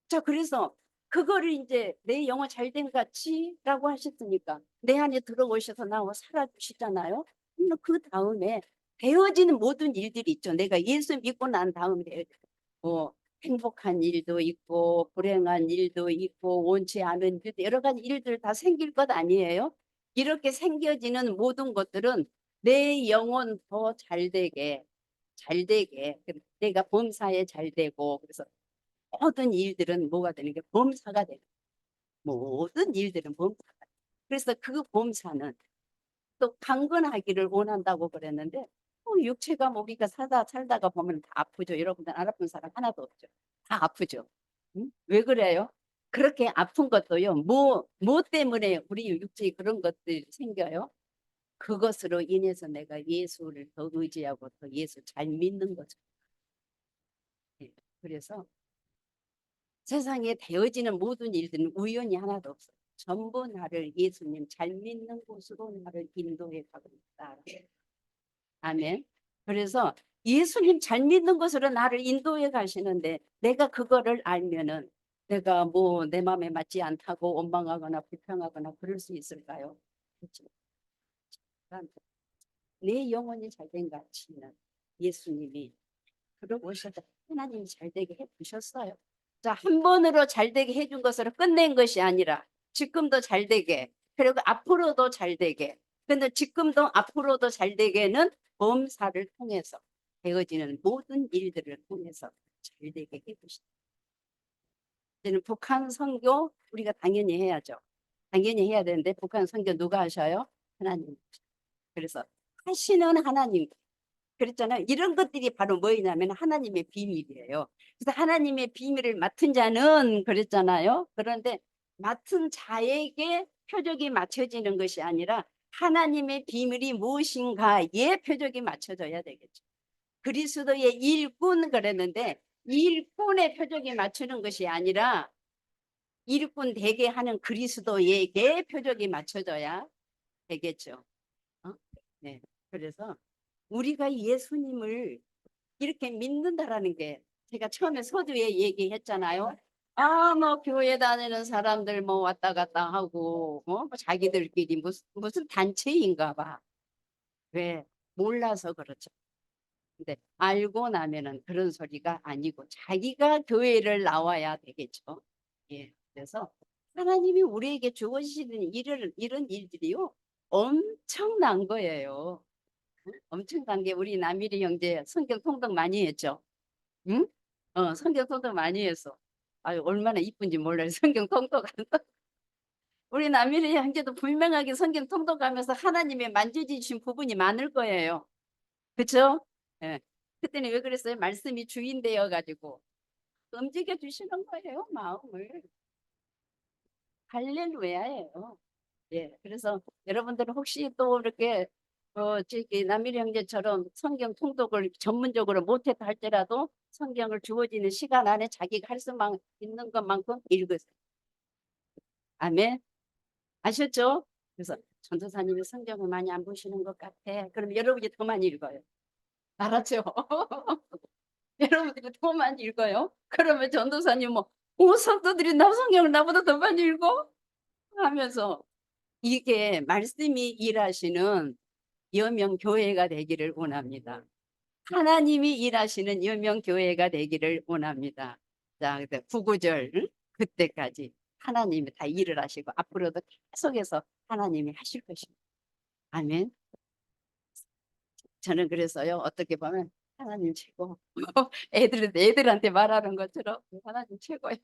자, 그래서 그거를 이제 내 영혼 잘된 같이라고 하셨으니까 내 안에 들어오셔서 나와 살아주시잖아요. 그 다음에 되어지는 모든 일들이 있죠. 내가 예수 믿고 난 다음에 뭐 행복한 일도 있고 불행한 일도 있고 원치 않은 일도 여러 가지 일들 다 생길 것 아니에요. 이렇게 생겨지는 모든 것들은 내 영혼 더 잘되게 내가 범사에 잘되고 그래서 모든 일들은 뭐가 되는 게 범사가 되는 모든 일들은 범사가 돼요. 그래서 그 범사는 또 강건하기를 원한다고 그랬는데 육체가 우리가 살다가 보면 다 아프죠. 여러분들 안 아픈 사람 하나도 없죠. 다 아프죠. 응? 왜 그래요? 그렇게 아픈 것도요. 뭐 때문에 우리 육체에 그런 것들이 생겨요? 그것으로 인해서 내가 예수를 더 의지하고 더 예수 잘 믿는 거죠. 예. 그래서 세상에 되어지는 모든 일들은 우연이 하나도 없어요. 전부 나를 예수님 잘 믿는 곳으로 나를 인도해 가고 있다. 아멘. 그래서 예수님 잘 믿는 곳으로 나를 인도해 가시는데 내가 그거를 알면은 내가 뭐 내 마음에 맞지 않다고 원망하거나 불평하거나 그럴 수 있을까요? 그렇죠. 내 영혼이 잘된 가치는 예수님이 들어오셔서 하나님이 잘되게 해주셨어요. 자, 한 번으로 잘되게 해준 것으로 끝낸 것이 아니라 지금도 잘되게 그리고 앞으로도 잘되게 근데 지금도 앞으로도 잘되게는 범사를 통해서 되어지는 모든 일들을 통해서 잘되게 해주시다. 이제는 북한 선교 우리가 당연히 해야죠. 당연히 해야 되는데 북한 선교 누가 하셔요? 하나님. 그래서 하시는 하나님 그랬잖아요. 이런 것들이 바로 뭐냐면 하나님의 비밀이에요. 그래서 하나님의 비밀을 맡은 자는 그랬잖아요. 그런데 맡은 자에게 표적이 맞춰지는 것이 아니라 하나님의 비밀이 무엇인가에 표적이 맞춰져야 되겠죠. 그리스도의 일꾼 그랬는데 일꾼의 표적이 맞추는 것이 아니라 일꾼 되게 하는 그리스도에게 표적이 맞춰져야 되겠죠. 네. 그래서 우리가 예수님을 이렇게 믿는다라는 게 제가 처음에 서두에 얘기했잖아요. 뭐 교회 다니는 사람들 뭐 왔다 갔다 하고 뭐 자기들끼리 무슨 단체인가 봐. 왜? 몰라서 그렇죠. 근데 알고 나면은 그런 소리가 아니고 자기가 교회를 나와야 되겠죠. 예. 그래서 하나님이 우리에게 주어지시는 이런 일들이요. 엄청난 거예요. 엄청난 게 우리 남일이 형제 성경 통독 많이 했죠. 응? 성경 통독 많이 했어. 아유 얼마나 이쁜지 몰라요. 성경 통독 우리 남일이 형제도 분명하게 성경 통독하면서 하나님의 만져주신 부분이 많을 거예요. 그렇죠? 예. 그때는 왜 그랬어요? 말씀이 주인 되어 가지고 움직여 주시는 거예요, 마음을. 할렐루야예요. 예. 그래서 여러분들은 혹시 또 이렇게 저기 남일이 형제처럼 성경 통독을 전문적으로 못했다 할지라도 성경을 주어지는 시간 안에 자기가 할 수만 있는 것만큼 읽으세요. 아멘. 아셨죠? 그래서 전도사님이 성경을 많이 안 보시는 것 같아. 그럼 여러분이 더 많이 읽어요. 알았죠? 여러분들이 더 많이 읽어요. 그러면 전도사님 뭐, 성도들이 성경을 나보다 더 많이 읽어? 하면서 이게 말씀이 일하시는 여명 교회가 되기를 원합니다. 하나님이 일하시는 여명 교회가 되기를 원합니다. 자, 9구절 그때까지 하나님이 다 일을 하시고 앞으로도 계속해서 하나님이 하실 것입니다. 아멘. 저는 그래서요, 어떻게 보면 하나님 최고. 애들한테 말하는 것처럼 하나님 최고야.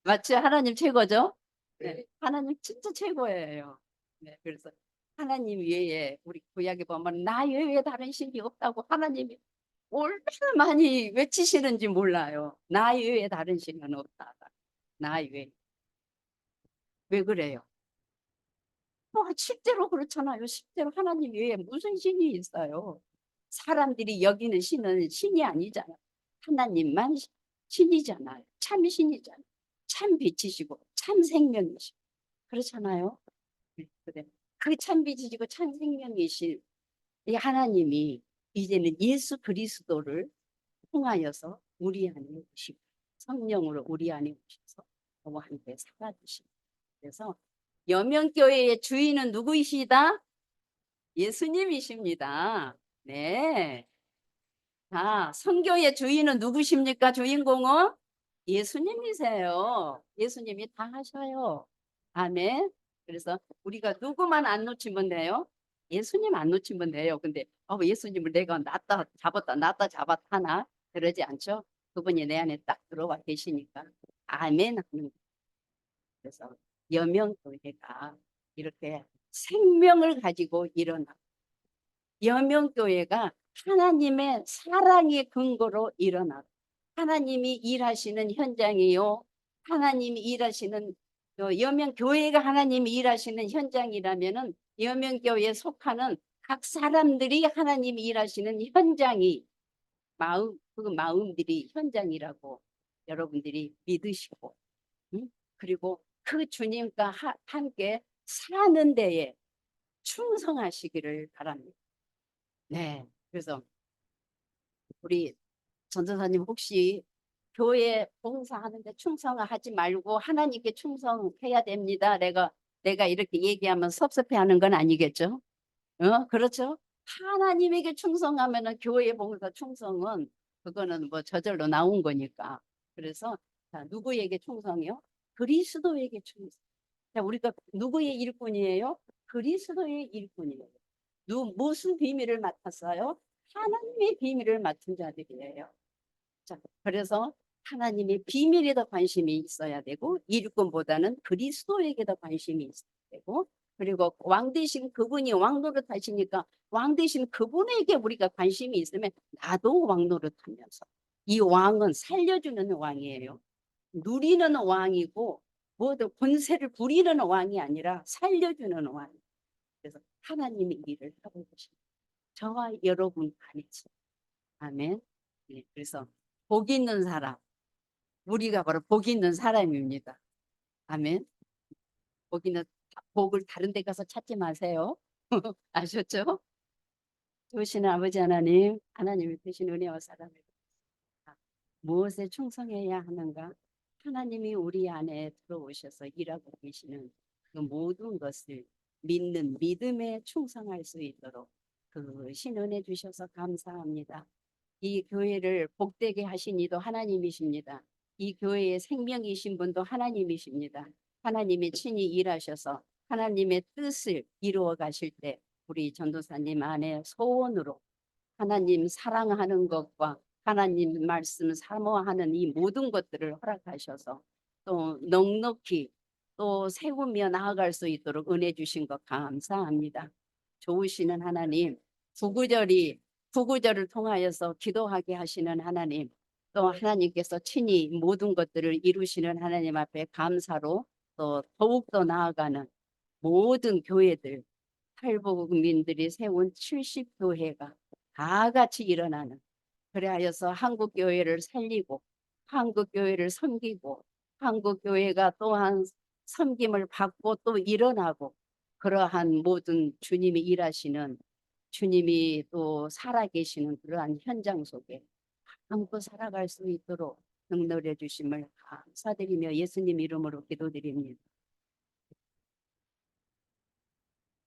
마치 하나님 최고죠? 네. 하나님 진짜 최고예요. 네. 그래서 하나님 외에 우리 구약에 보면 나 외에 다른 신이 없다고 하나님이 얼마나 많이 외치시는지 몰라요. 나 외에 다른 신은 없다. 나 외에. 왜 그래요? 실제로 그렇잖아요. 실제로 하나님 외에 무슨 신이 있어요? 사람들이 여기는 신은 신이 아니잖아요. 하나님만 신이잖아요. 참 신이잖아요. 참 빛이시고 참 생명이시고 그렇잖아요. 네, 그래. 그 참 빛이시고 참 생명이신 이 하나님이 이제는 예수 그리스도를 통하여서 우리 안에 오시고 성령으로 우리 안에 오셔서 저와 함께 살아주시고 그래서 여명교회의 주인은 누구이시다? 예수님이십니다. 네. 자, 선교의 주인은 누구십니까? 주인공은 예수님이세요. 예수님이 다 하셔요. 아멘. 그래서 우리가 누구만 안 놓치면 돼요? 예수님 안 놓치면 돼요. 근데 예수님을 내가 놨다 잡았다 놨다 잡았다 하나? 그러지 않죠? 그분이 내 안에 딱 들어와 계시니까. 아멘 하는 거예요. 그래서 여명교회가 이렇게 생명을 가지고 일어나 여명교회가 하나님의 사랑의 근거로 일어나 하나님이 일하시는 현장이요. 하나님이 일하시는 여명교회가 하나님이 일하시는 현장이라면은 여명교회에 속하는 각 사람들이 하나님이 일하시는 현장이 그 마음들이 현장이라고 여러분들이 믿으시고 그리고 그 주님과 함께 사는 데에 충성하시기를 바랍니다. 네. 그래서 우리 전도사님 혹시 교회 봉사하는데 충성하지 말고 하나님께 충성해야 됩니다. 내가 이렇게 얘기하면 섭섭해하는 건 아니겠죠? 그렇죠? 하나님에게 충성하면은 교회 봉사 충성은 그거는 뭐 저절로 나온 거니까. 그래서 자, 누구에게 충성이요? 그리스도에게 충성. 자, 우리가 누구의 일꾼이에요? 그리스도의 일꾼이에요. 무슨 비밀을 맡았어요? 하나님의 비밀을 맡은 자들이에요. 자, 그래서 하나님의 비밀에 더 관심이 있어야 되고 일꾼보다는 그리스도에게 더 관심이 있어야 되고 그리고 왕 대신 그분이 왕 노릇하시니까 왕 대신 그분에게 우리가 관심이 있으면 나도 왕 노릇하면서 이 왕은 살려주는 왕이에요. 누리는 왕이고 모두 권세를 부리는 왕이 아니라 살려주는 왕. 그래서 하나님의 일을 하고 계십니다. 저와 여러분 안에서. 아멘. 네, 그래서 복 있는 사람, 우리가 바로 복 있는 사람입니다. 아멘. 복을 다른 데 가서 찾지 마세요. 아셨죠? 좋으신 아버지 하나님, 하나님이 되신 은혜와 사랑을 무엇에 충성해야 하는가? 하나님이 우리 안에 들어오셔서 일하고 계시는 그 모든 것을 믿는 믿음에 충성할 수 있도록 그 신은혜 주셔서 감사합니다. 이 교회를 복되게 하신 이도 하나님이십니다. 이 교회의 생명이신 분도 하나님이십니다. 하나님이 친히 일하셔서 하나님의 뜻을 이루어 가실 때 우리 전도사님 안에 소원으로 하나님 사랑하는 것과 하나님 말씀 사모하는 이 모든 것들을 허락하셔서 또 넉넉히 또 세우며 나아갈 수 있도록 은혜 주신 것 감사합니다. 좋으시는 하나님, 구구절을 통하여서 기도하게 하시는 하나님, 또 하나님께서 친히 모든 것들을 이루시는 하나님 앞에 감사로 또 더욱더 나아가는 모든 교회들, 탈북민들이 세운 70교회가 다 같이 일어나는, 그래하여서 한국 교회를 살리고 한국 교회를 섬기고 한국 교회가 또한 섬김을 받고 또 일어나고, 그러한 모든 주님이 일하시는, 주님이 또 살아계시는 그러한 현장 속에 함께 살아갈 수 있도록 능력해 주심을 감사드리며 예수님 이름으로 기도드립니다.